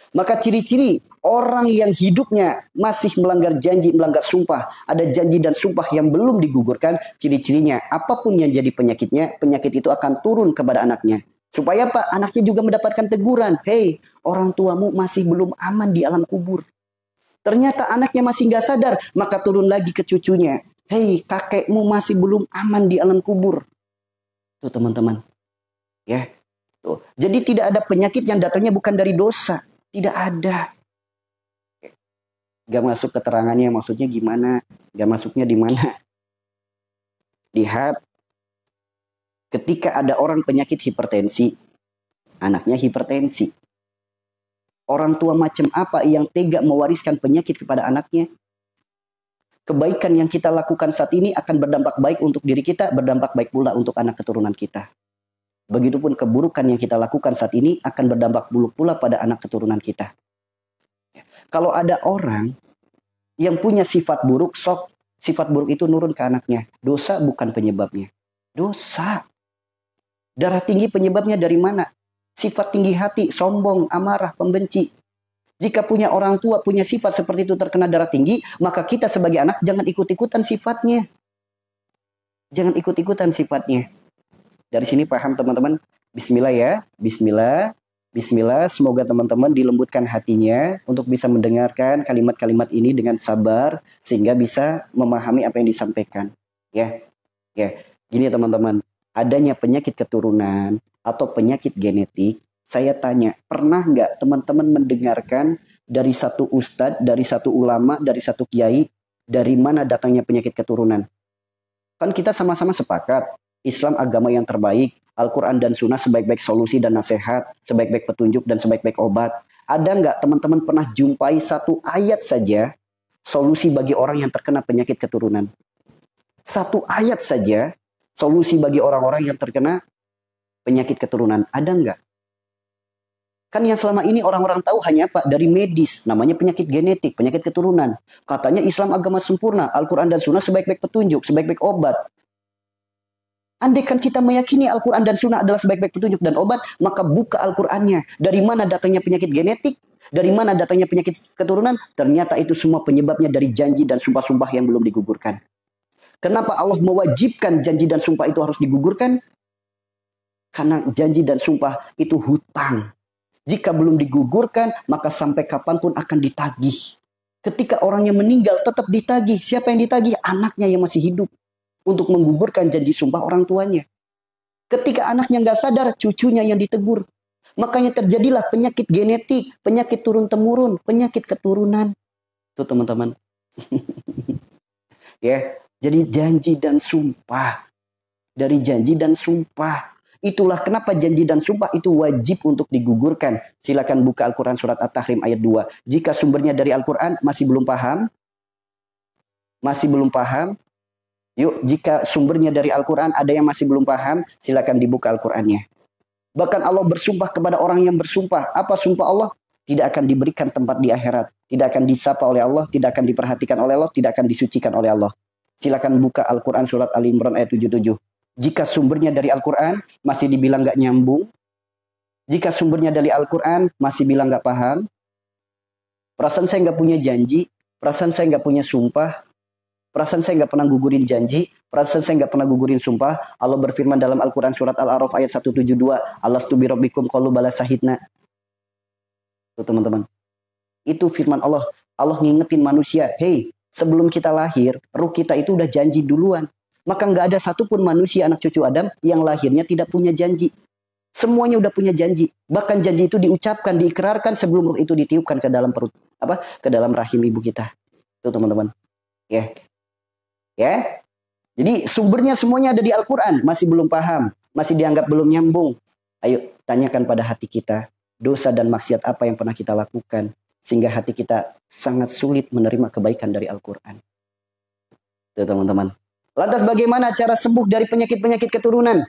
Maka ciri-ciri orang yang hidupnya masih melanggar janji, melanggar sumpah, ada janji dan sumpah yang belum digugurkan, ciri-cirinya apapun yang jadi penyakitnya, penyakit itu akan turun kepada anaknya. Supaya apa? Anaknya juga mendapatkan teguran. Hei, orang tuamu masih belum aman di alam kubur. Ternyata anaknya masih nggak sadar, maka turun lagi ke cucunya. Hei, kakekmu masih belum aman di alam kubur. Tuh teman-teman. Ya. Tuh. Jadi tidak ada penyakit yang datangnya bukan dari dosa. Tidak ada. Gak masuk keterangannya, maksudnya gimana? Gak masuknya di mana? Lihat, ketika ada orang penyakit hipertensi, anaknya hipertensi. Orang tua macam apa yang tega mewariskan penyakit kepada anaknya? Kebaikan yang kita lakukan saat ini akan berdampak baik untuk diri kita, berdampak baik pula untuk anak keturunan kita. Begitupun keburukan yang kita lakukan saat ini akan berdampak buruk pula pada anak keturunan kita. Kalau ada orang yang punya sifat buruk, sok sifat buruk itu nurun ke anaknya. Dosa bukan penyebabnya. Dosa. Darah tinggi penyebabnya dari mana? Sifat tinggi hati, sombong, amarah, pembenci. Jika punya orang tua, punya sifat seperti itu terkena darah tinggi, maka kita sebagai anak jangan ikut-ikutan sifatnya. Jangan ikut-ikutan sifatnya. Dari sini paham teman-teman? Bismillah ya. Bismillah. Bismillah. Semoga teman-teman dilembutkan hatinya untuk bisa mendengarkan kalimat-kalimat ini dengan sabar sehingga bisa memahami apa yang disampaikan. Ya. Ya. Gini teman-teman. Adanya penyakit keturunan atau penyakit genetik, saya tanya, pernah nggak teman-teman mendengarkan dari satu ustadz, dari satu ulama, dari satu kiai, dari mana datangnya penyakit keturunan? Kan kita sama-sama sepakat, Islam agama yang terbaik, Al-Quran dan Sunnah sebaik-baik solusi dan nasihat, sebaik-baik petunjuk dan sebaik-baik obat. Ada nggak teman-teman pernah jumpai satu ayat saja solusi bagi orang yang terkena penyakit keturunan? Satu ayat saja solusi bagi orang-orang yang terkena penyakit keturunan. Ada nggak? Kan yang selama ini orang-orang tahu hanya apa? Dari medis, namanya penyakit genetik, penyakit keturunan. Katanya Islam agama sempurna, Al-Quran dan Sunnah sebaik-baik petunjuk, sebaik-baik obat. Andaikan kita meyakini Al-Quran dan Sunnah adalah sebaik-baik petunjuk dan obat, maka buka Al-Qurannya. Dari mana datangnya penyakit genetik? Dari mana datangnya penyakit keturunan? Ternyata itu semua penyebabnya dari janji dan sumpah-sumpah yang belum digugurkan. Kenapa Allah mewajibkan janji dan sumpah itu harus digugurkan? Karena janji dan sumpah itu hutang. Jika belum digugurkan, maka sampai kapanpun akan ditagih. Ketika orang yang meninggal tetap ditagih. Siapa yang ditagih? Anaknya yang masih hidup. Untuk menggugurkan janji sumpah orang tuanya. Ketika anaknya nggak sadar, cucunya yang ditegur. Makanya terjadilah penyakit genetik, penyakit turun-temurun, penyakit keturunan. Tuh teman-teman. Ya, jadi janji dan sumpah. Dari janji dan sumpah. Itulah kenapa janji dan sumpah itu wajib untuk digugurkan. Silakan buka Al-Quran surat At-Tahrim ayat 2. Jika sumbernya dari Al-Quran masih belum paham? Masih belum paham? Yuk, jika sumbernya dari Al-Quran ada yang masih belum paham, silakan dibuka Al-Qurannya. Bahkan Allah bersumpah kepada orang yang bersumpah. Apa sumpah Allah? Tidak akan diberikan tempat di akhirat. Tidak akan disapa oleh Allah, tidak akan diperhatikan oleh Allah, tidak akan disucikan oleh Allah. Silakan buka Al-Quran surat Al-Imran ayat 77. Jika sumbernya dari Al-Quran masih dibilang nggak nyambung, jika sumbernya dari Al-Quran masih bilang nggak paham, perasaan saya nggak punya janji, perasaan saya nggak punya sumpah, perasaan saya nggak pernah gugurin janji, perasaan saya nggak pernah gugurin sumpah. Allah berfirman dalam Al-Quran surat Al-A'raf ayat 172, Alastu bi rabbikum qalu bala sahidna. Tuh teman-teman, itu firman Allah. Allah ngingetin manusia, hey, sebelum kita lahir, ruh kita itu udah janji duluan. Maka nggak ada satupun manusia anak cucu Adam yang lahirnya tidak punya janji. Semuanya udah punya janji. Bahkan janji itu diucapkan, diikrarkan sebelum ruh itu ditiupkan ke dalam perut, ke dalam rahim ibu kita. Tuh teman-teman. Ya. Ya. Jadi sumbernya semuanya ada di Al-Quran. Masih belum paham, masih dianggap belum nyambung. Ayo tanyakan pada hati kita, dosa dan maksiat apa yang pernah kita lakukan sehingga hati kita sangat sulit menerima kebaikan dari Al-Quran. Tuh teman-teman. Lantas bagaimana cara sembuh dari penyakit-penyakit keturunan?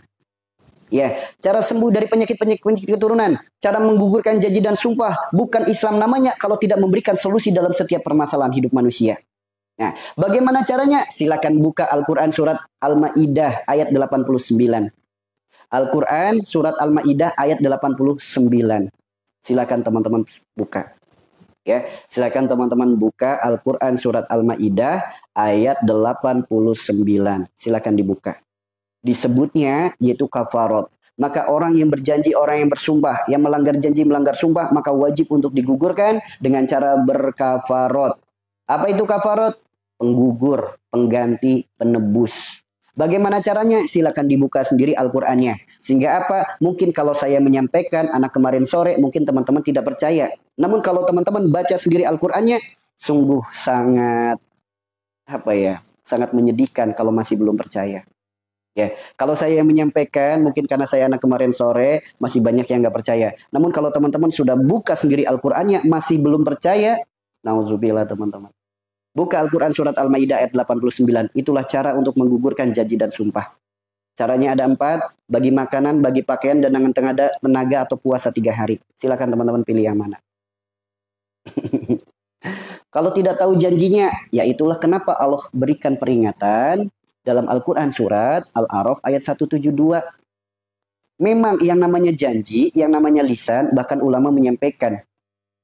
Ya, cara sembuh dari penyakit-penyakit keturunan. Cara menggugurkan janji dan sumpah. Bukan Islam namanya kalau tidak memberikan solusi dalam setiap permasalahan hidup manusia. Nah, bagaimana caranya? Silakan buka Al-Quran surat Al-Ma'idah ayat 89. Al-Quran surat Al-Ma'idah ayat 89. Silakan teman-teman buka. Ya, silakan teman-teman buka Al-Quran surat Al-Ma'idah ayat 89. Silakan dibuka. Disebutnya yaitu kafarot. Maka orang yang berjanji, orang yang bersumpah, yang melanggar janji, melanggar sumpah, maka wajib untuk digugurkan dengan cara berkafarot. Apa itu kafarot? Penggugur, pengganti, penebus. Bagaimana caranya? Silakan dibuka sendiri Al-Qur'annya. Sehingga apa? Mungkin kalau saya menyampaikan anak kemarin sore, mungkin teman-teman tidak percaya. Namun kalau teman-teman baca sendiri Al-Qur'annya, sungguh sangat sangat menyedihkan kalau masih belum percaya. Ya, kalau saya yang menyampaikan, mungkin karena saya anak kemarin sore, masih banyak yang nggak percaya. Namun kalau teman-teman sudah buka sendiri Al-Qur'annya, masih belum percaya, nauzubillah teman-teman. Buka Al-Quran surat Al-Ma'idah ayat 89. Itulah cara untuk menggugurkan janji dan sumpah. Caranya ada 4. Bagi makanan, bagi pakaian, dan dengan tenaga atau puasa 3 hari. Silakan teman-teman pilih yang mana. Kalau tidak tahu janjinya, ya itulah kenapa Allah berikan peringatan dalam Al-Quran surat Al-A'raf ayat 172. Memang yang namanya janji, yang namanya lisan, bahkan ulama menyampaikan.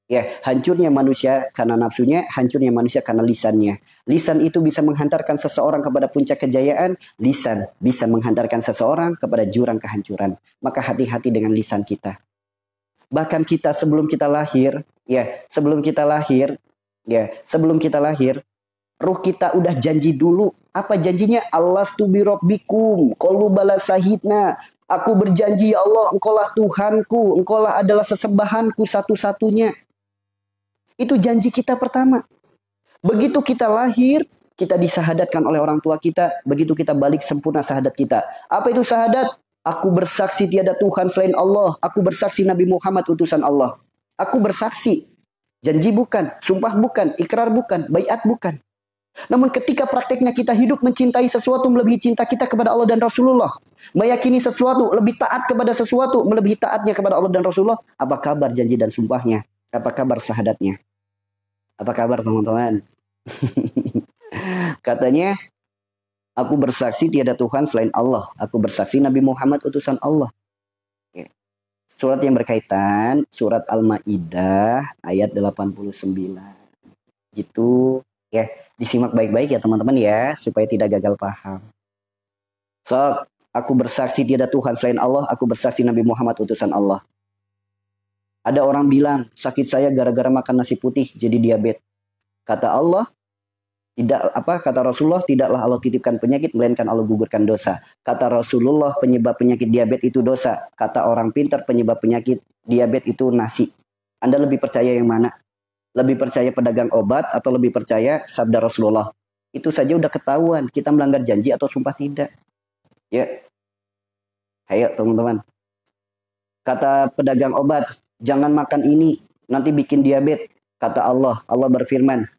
Ya, hancurnya manusia karena nafsunya, hancurnya manusia karena lisannya. Lisan itu bisa menghantarkan seseorang kepada puncak kejayaan, lisan bisa menghantarkan seseorang kepada jurang kehancuran. Maka hati-hati dengan lisan kita. Bahkan kita sebelum kita lahir, sebelum kita lahir, ruh kita udah janji dulu. Apa janjinya? Alastu birabbikum, qalu bala sahidna. Aku berjanji ya Allah, engkaulah Tuhanku, engkaulah adalah sesembahanku satu-satunya. Itu janji kita pertama. Begitu kita lahir, kita disahadatkan oleh orang tua kita. Begitu kita balik sempurna sahadat kita. Apa itu sahadat? Aku bersaksi tiada Tuhan selain Allah. Aku bersaksi Nabi Muhammad utusan Allah. Aku bersaksi. Janji bukan, sumpah bukan, ikrar bukan, baiat bukan. Namun ketika prakteknya kita hidup mencintai sesuatu melebihi cinta kita kepada Allah dan Rasulullah. Meyakini sesuatu, lebih taat kepada sesuatu, melebihi taatnya kepada Allah dan Rasulullah. Apa kabar janji dan sumpahnya? Apa kabar sahadatnya? Apa kabar teman-teman? Katanya, aku bersaksi tiada Tuhan selain Allah. Aku bersaksi Nabi Muhammad utusan Allah. Surat yang berkaitan, surat Al-Maidah ayat 89. Gitu. Ya, disimak baik-baik ya teman-teman ya, supaya tidak gagal paham. So, aku bersaksi tiada Tuhan selain Allah. Aku bersaksi Nabi Muhammad utusan Allah. Ada orang bilang, sakit saya gara-gara makan nasi putih jadi diabetes. Kata Allah, kata Rasulullah, tidaklah Allah titipkan penyakit melainkan Allah gugurkan dosa. Kata Rasulullah, penyebab penyakit diabetes itu dosa. Kata orang pintar, penyebab penyakit diabetes itu nasi. Anda lebih percaya yang mana? Lebih percaya pedagang obat atau lebih percaya sabda Rasulullah? Itu saja udah ketahuan kita melanggar janji atau sumpah tidak. Ya. Ayo teman-teman. Kata pedagang obat, jangan makan ini, nanti bikin diabetes. Kata Allah, Allah berfirman,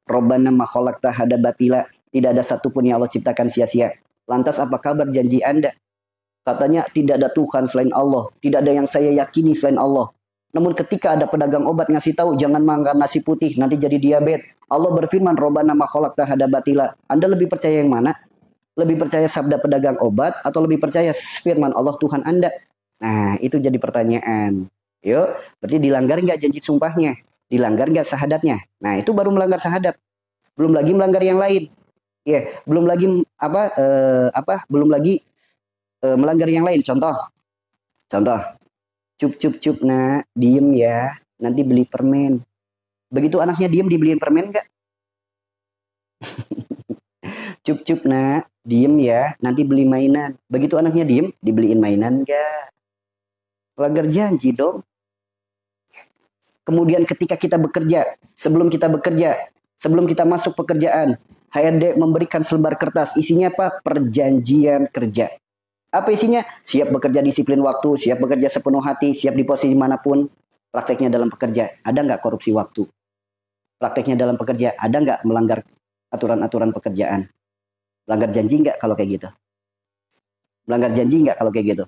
Rabbana ma khalaqta hada batila, tidak ada satupun yang Allah ciptakan sia-sia. Lantas apa kabar janji Anda? Katanya tidak ada Tuhan selain Allah, tidak ada yang saya yakini selain Allah. Namun ketika ada pedagang obat ngasih tahu jangan makan nasi putih, nanti jadi diabetes. Allah berfirman, Rabbana ma khalaqta hada batila. Anda lebih percaya yang mana? Lebih percaya sabda pedagang obat atau lebih percaya firman Allah Tuhan Anda? Nah, itu jadi pertanyaan. Yuk, berarti dilanggar nggak janji sumpahnya? Dilanggar nggak sahadatnya? Nah, itu baru melanggar sahadat. Belum lagi melanggar yang lain. Ya, belum lagi belum lagi melanggar yang lain. Contoh. Cup, nak, diem ya. Nanti beli permen. Begitu anaknya diem, dibeliin permen nggak? Cup, nak, diem ya. Nanti beli mainan. Begitu anaknya diem, dibeliin mainan nggak? Melanggar janji dong. Kemudian ketika kita bekerja, sebelum kita masuk pekerjaan, HRD memberikan selembar kertas. Isinya apa? Perjanjian kerja. Apa isinya? Siap bekerja disiplin waktu, siap bekerja sepenuh hati, siap di posisi manapun. Prakteknya dalam pekerja, ada nggak korupsi waktu? Prakteknya dalam pekerja, ada nggak melanggar aturan-aturan pekerjaan? Melanggar janji nggak kalau kayak gitu? Melanggar janji nggak kalau kayak gitu?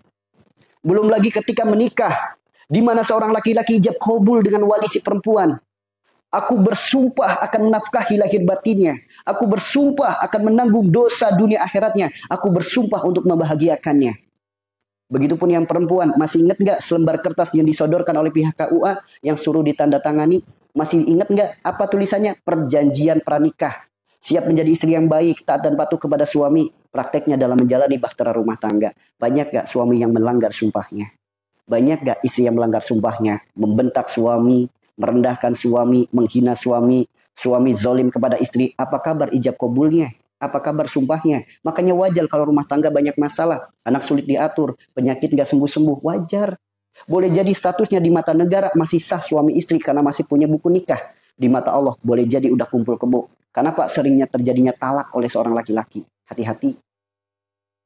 Belum lagi ketika menikah, di mana seorang laki-laki ijab kabul dengan wali si perempuan. Aku bersumpah akan menafkahi lahir batinnya. Aku bersumpah akan menanggung dosa dunia akhiratnya. Aku bersumpah untuk membahagiakannya. Begitupun yang perempuan. Masih ingat nggak selembar kertas yang disodorkan oleh pihak KUA yang suruh ditandatangani? Masih ingat nggak apa tulisannya? Perjanjian pranikah. Siap menjadi istri yang baik, taat dan patuh kepada suami. Prakteknya dalam menjalani bahtera rumah tangga. Banyak nggak suami yang melanggar sumpahnya? Banyak gak istri yang melanggar sumpahnya? Membentak suami, merendahkan suami, menghina suami, suami zalim kepada istri. Apa kabar ijab kabulnya? Apa kabar sumpahnya? Makanya wajar kalau rumah tangga banyak masalah. Anak sulit diatur, penyakit gak sembuh-sembuh. Wajar. Boleh jadi statusnya di mata negara masih sah suami istri karena masih punya buku nikah. Di mata Allah boleh jadi udah kumpul kebo. Karena Pak seringnya terjadinya talak oleh seorang laki-laki. Hati-hati.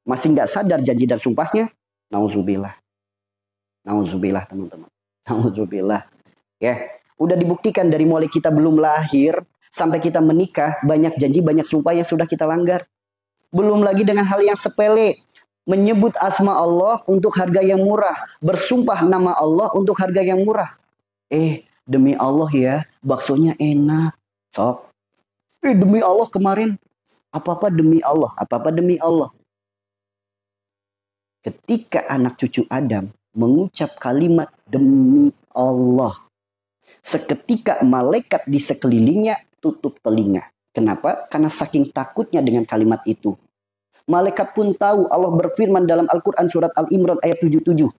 Masih gak sadar janji dan sumpahnya? Nauzubillah. Nauzubillah teman-teman. Nauzubillah. Ya, udah dibuktikan dari mulai kita belum lahir sampai kita menikah, banyak janji, banyak sumpah yang sudah kita langgar. Belum lagi dengan hal yang sepele, menyebut asma Allah untuk harga yang murah, bersumpah nama Allah untuk harga yang murah. Demi Allah ya, baksonya enak. Sok. Demi Allah kemarin apa-apa demi Allah, apa-apa demi Allah. Ketika anak cucu Adam mengucap kalimat demi Allah, Seketika malaikat di sekelilingnya tutup telinga. Kenapa? Karena saking takutnya dengan kalimat itu. Malaikat pun tahu Allah berfirman dalam Al-Quran surat Al-Imran ayat 77.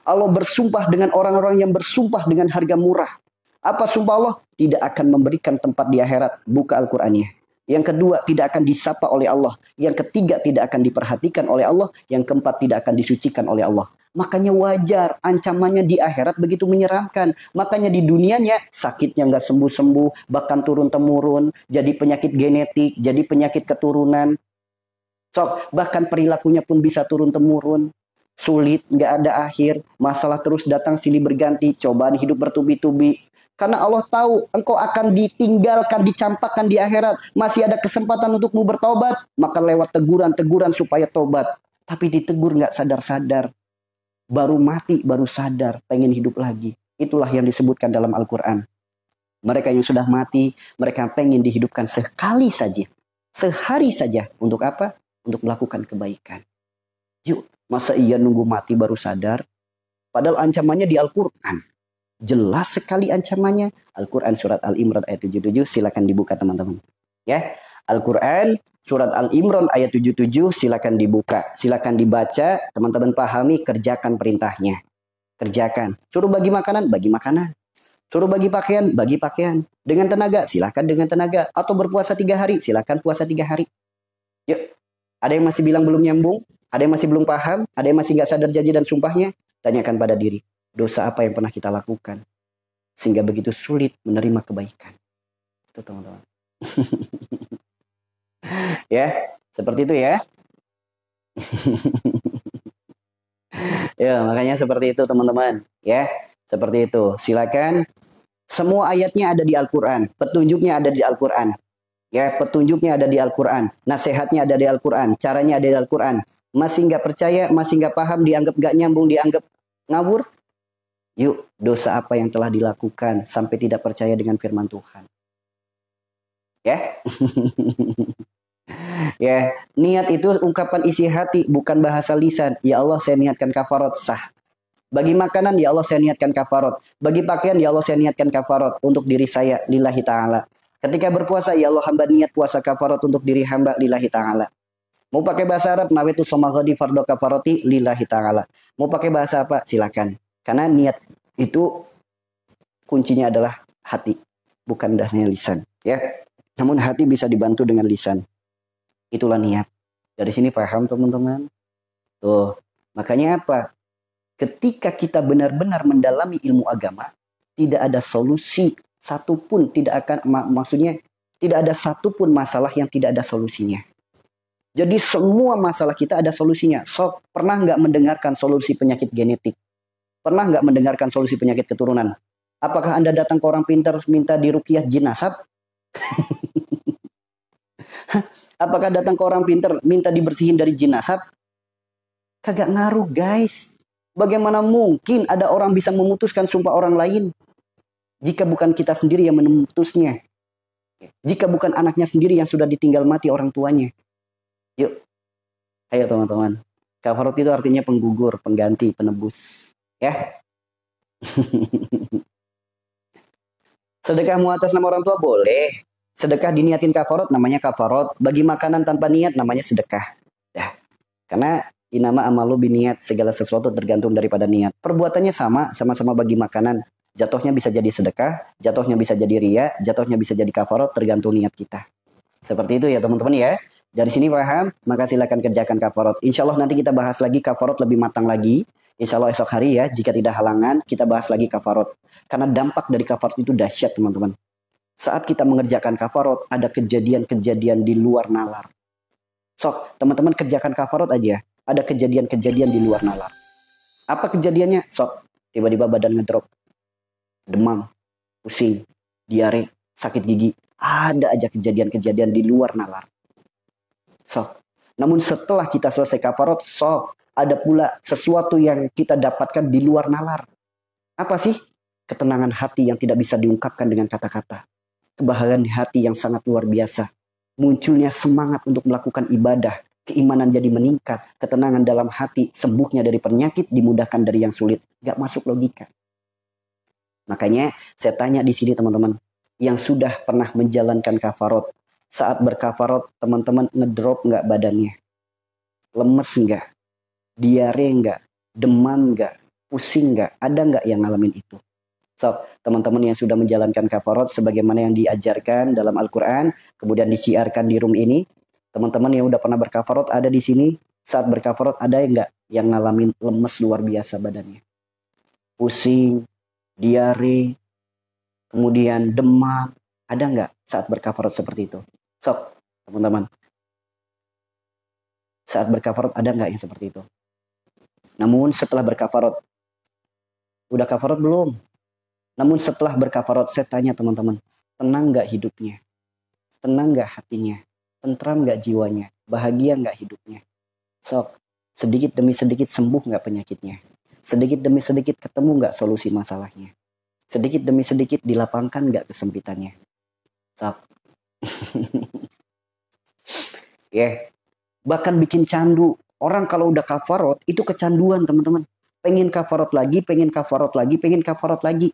Allah bersumpah dengan orang-orang yang bersumpah dengan harga murah. Apa sumpah Allah? Tidak akan memberikan tempat di akhirat. Buka Al-Qurannya. Yang kedua, tidak akan disapa oleh Allah. Yang ketiga, tidak akan diperhatikan oleh Allah. Yang keempat, tidak akan disucikan oleh Allah. Makanya wajar ancamannya di akhirat begitu menyeramkan. Makanya di dunianya sakitnya nggak sembuh-sembuh, bahkan turun-temurun, jadi penyakit genetik, jadi penyakit keturunan. Bahkan perilakunya pun bisa turun-temurun. Sulit, nggak ada akhir, masalah terus datang silih berganti, cobaan hidup bertubi-tubi. Karena Allah tahu engkau akan ditinggalkan, dicampakkan di akhirat. Masih ada kesempatan untukmu bertobat. Maka lewat teguran-teguran supaya tobat. Tapi ditegur nggak sadar-sadar. Baru mati, baru sadar, pengen hidup lagi. Itulah yang disebutkan dalam Al-Quran. Mereka yang sudah mati, mereka pengen dihidupkan sekali saja. Sehari saja. Untuk apa? Untuk melakukan kebaikan. Yuk, masa iya nunggu mati baru sadar? Padahal ancamannya di Al-Quran. Jelas sekali ancamannya. Al-Quran surat Al-Imran ayat 77. Silakan dibuka teman-teman. Ya, Al-Quran surat Al-Imran ayat 77. Silakan dibuka. Silakan dibaca. Teman-teman pahami, kerjakan perintahnya. Kerjakan. Suruh bagi makanan, bagi makanan. Suruh bagi pakaian, bagi pakaian. Dengan tenaga, silakan dengan tenaga. Atau berpuasa 3 hari, silakan puasa 3 hari. Yuk. Ada yang masih bilang belum nyambung? Ada yang masih belum paham? Ada yang masih nggak sadar janji dan sumpahnya? Tanyakan pada diri. Dosa apa yang pernah kita lakukan sehingga begitu sulit menerima kebaikan? Itu teman-teman. Ya, seperti itu ya. Ya, makanya seperti itu teman-teman. Ya, seperti itu. Silakan. Semua ayatnya ada di Al-Quran. Petunjuknya ada di Al-Quran. Ya, petunjuknya ada di Al-Quran. Nasihatnya ada di Al-Quran. Caranya ada di Al-Quran. Masih nggak percaya, masih nggak paham, dianggap nggak nyambung, dianggap ngawur? Yuk, dosa apa yang telah dilakukan sampai tidak percaya dengan firman Tuhan? Ya, ya, niat itu ungkapan isi hati, bukan bahasa lisan. Ya Allah, saya niatkan kafarat, sah. Bagi makanan, ya Allah, saya niatkan kafarat. Bagi pakaian, ya Allah, saya niatkan kafarat untuk diri saya, lillahi ta'ala. Ketika berpuasa, ya Allah, hamba niat puasa kafarat untuk diri hamba, lillahi ta'ala. Mau pakai bahasa Arab, nawaitu shoma ghadi fardhu kafarati, lillahi ta'ala. Mau pakai bahasa apa? Silakan. Karena niat itu kuncinya adalah hati, bukan dasarnya lisan. Ya, namun hati bisa dibantu dengan lisan. Itulah niat. Dari sini paham teman-teman? Tuh, makanya apa? Ketika kita benar-benar mendalami ilmu agama, tidak ada solusi satupun, tidak akan, maksudnya tidak ada satupun masalah yang tidak ada solusinya. Jadi semua masalah kita ada solusinya. So, pernah nggak mendengarkan solusi penyakit genetik? Pernah nggak mendengarkan solusi penyakit keturunan? Apakah Anda datang ke orang pintar minta diruqyah jin nasab? Apakah datang ke orang pintar minta dibersihin dari jin nasab? Kagak ngaruh guys. Bagaimana mungkin ada orang bisa memutuskan sumpah orang lain? Jika bukan kita sendiri yang memutusnya. Jika bukan anaknya sendiri yang sudah ditinggal mati orang tuanya. Yuk, ayo teman-teman. Kafarat itu artinya penggugur, pengganti, penebus. Ya. Sedekah atas nama orang tua boleh. Sedekah diniatin kafarat namanya kafarat. Bagi makanan tanpa niat namanya sedekah. Ya. Karena inama amalu biniat, segala sesuatu tergantung daripada niat. Perbuatannya sama-sama bagi makanan. Jatuhnya bisa jadi sedekah, jatuhnya bisa jadi riya, jatuhnya bisa jadi kafarat, tergantung niat kita. Seperti itu ya teman-teman ya. Dari sini paham, maka silakan kerjakan kafarat. Insya Allah nanti kita bahas lagi kafarat lebih matang lagi. Insya Allah esok hari ya, jika tidak halangan, kita bahas lagi kafarat. Karena dampak dari kafarat itu dahsyat teman-teman. Saat kita mengerjakan kafarat, ada kejadian-kejadian di luar nalar. Sok, teman-teman kerjakan kafarat aja. Ada kejadian-kejadian di luar nalar. Apa kejadiannya? Sok, tiba-tiba badan ngedrop. Demam, pusing, diare, sakit gigi. Ada aja kejadian-kejadian di luar nalar. Sok. Namun setelah kita selesai kafarat, sok. Ada pula sesuatu yang kita dapatkan di luar nalar. Apa sih? Ketenangan hati yang tidak bisa diungkapkan dengan kata-kata. Kebahagiaan hati yang sangat luar biasa. Munculnya semangat untuk melakukan ibadah. Keimanan jadi meningkat. Ketenangan dalam hati. Sembuhnya dari penyakit. Dimudahkan dari yang sulit. Gak masuk logika. Makanya saya tanya di sini teman-teman, yang sudah pernah menjalankan kafarot, saat berkafarot teman-teman ngedrop nggak badannya? Lemes nggak? Diare nggak? Demam nggak? Pusing nggak? Ada nggak yang ngalamin itu? So, teman-teman yang sudah menjalankan kafarot sebagaimana yang diajarkan dalam Al-Quran, kemudian disiarkan di room ini, teman-teman yang udah pernah berkafarot ada di sini, saat berkafarot ada nggak yang ngalamin lemes luar biasa badannya? Pusing, diare, kemudian demam, ada nggak saat berkafarot seperti itu? Sok, teman-teman, saat berkafarot ada nggak yang seperti itu? Namun setelah berkafarot, udah kafarot belum? Namun setelah berkafarot, saya tanya teman-teman, tenang nggak hidupnya? Tenang nggak hatinya? Tentram nggak jiwanya? Bahagia nggak hidupnya? Sok, sedikit demi sedikit sembuh nggak penyakitnya? Sedikit demi sedikit ketemu nggak solusi masalahnya? Sedikit demi sedikit dilapangkan nggak kesempitannya? Sok. Ya, bahkan bikin candu. Orang kalau udah kafarot, itu kecanduan teman-teman. Pengen kafarot lagi, pengen kafarot lagi, pengen kafarot lagi.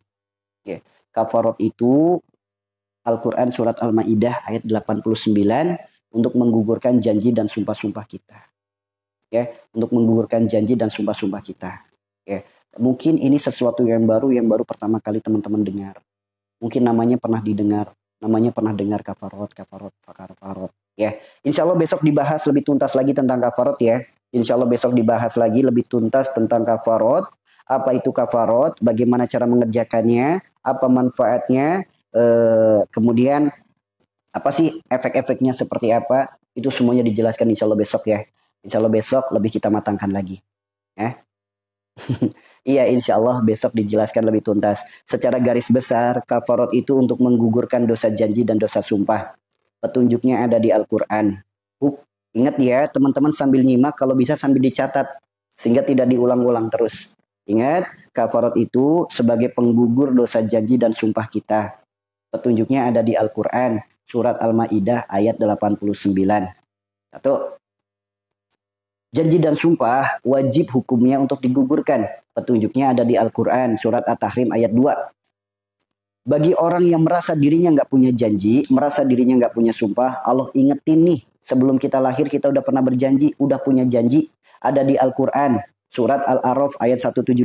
Ya, kafarot itu Al-Quran surat Al-Ma'idah ayat 89 untuk menggugurkan janji dan sumpah-sumpah kita. Ya, untuk menggugurkan janji dan sumpah-sumpah kita. Ya, mungkin ini sesuatu yang baru pertama kali teman-teman dengar. Mungkin namanya pernah didengar, namanya pernah dengar kafarot. Ya, insya Allah besok dibahas lebih tuntas lagi tentang kafarot ya. Insya Allah besok dibahas lagi lebih tuntas tentang kafarot. Apa itu kafarot? Bagaimana cara mengerjakannya? Apa manfaatnya? Kemudian apa sih efek-efeknya seperti apa? Itu semuanya dijelaskan insya Allah besok ya. Insya Allah besok lebih kita matangkan lagi. Ya. Iya, insya Allah besok dijelaskan lebih tuntas. Secara garis besar, kafarot itu untuk menggugurkan dosa janji dan dosa sumpah. Petunjuknya ada di Al-Quran. Ingat ya, teman-teman sambil nyimak, kalau bisa sambil dicatat. Sehingga tidak diulang-ulang terus. Ingat, kafarot itu sebagai penggugur dosa janji dan sumpah kita. Petunjuknya ada di Al-Quran. Surat Al-Ma'idah ayat 89. Satu. Janji dan sumpah wajib hukumnya untuk digugurkan. Petunjuknya ada di Al-Quran. Surat At-Tahrim ayat 2. Bagi orang yang merasa dirinya nggak punya janji, merasa dirinya nggak punya sumpah, Allah ingetin nih. Sebelum kita lahir kita udah pernah berjanji, udah punya janji. Ada di Al-Quran. Surat Al-A'raf ayat 172.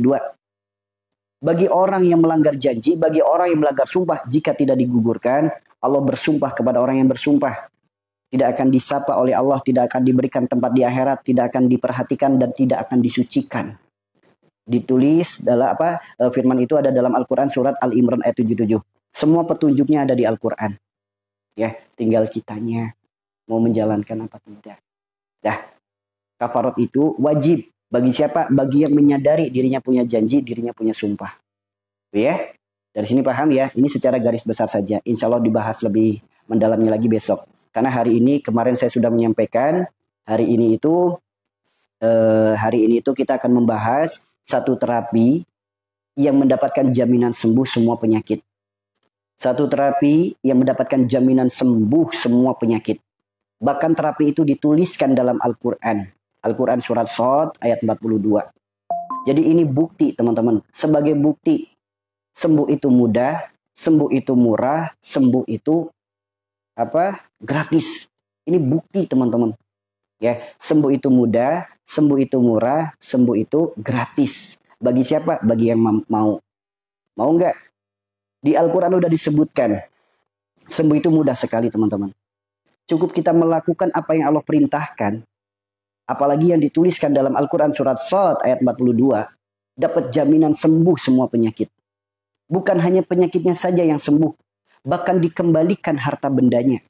Bagi orang yang melanggar janji, bagi orang yang melanggar sumpah, jika tidak digugurkan, Allah bersumpah kepada orang yang bersumpah. Tidak akan disapa oleh Allah, tidak akan diberikan tempat di akhirat, tidak akan diperhatikan dan tidak akan disucikan. Ditulis dalam firman itu ada dalam Al-Quran surat Al-Imran ayat 77. Semua petunjuknya ada di Al-Quran. Ya, tinggal kitanya mau menjalankan apa tidak. Dah, kafarot itu wajib bagi siapa? Bagi yang menyadari dirinya punya janji, dirinya punya sumpah. Ya, dari sini paham ya? Ini secara garis besar saja. Insya Allah dibahas lebih mendalamnya lagi besok. Karena hari ini kemarin saya sudah menyampaikan hari ini itu kita akan membahas satu terapi yang mendapatkan jaminan sembuh semua penyakit. Satu terapi yang mendapatkan jaminan sembuh semua penyakit. Bahkan terapi itu dituliskan dalam Al-Quran. Al-Quran surat Shad ayat 42. Jadi ini bukti teman-teman. Sebagai bukti sembuh itu mudah, sembuh itu murah, sembuh itu gratis. Ini bukti teman-teman. Ya, sembuh itu mudah, sembuh itu murah, sembuh itu gratis. Bagi siapa? Bagi yang mau. Mau nggak? Di Al-Quran udah disebutkan. Sembuh itu mudah sekali teman-teman. Cukup kita melakukan apa yang Allah perintahkan. Apalagi yang dituliskan dalam Al-Quran surat Shad ayat 42. Dapat jaminan sembuh semua penyakit. Bukan hanya penyakitnya saja yang sembuh. Bahkan dikembalikan harta bendanya.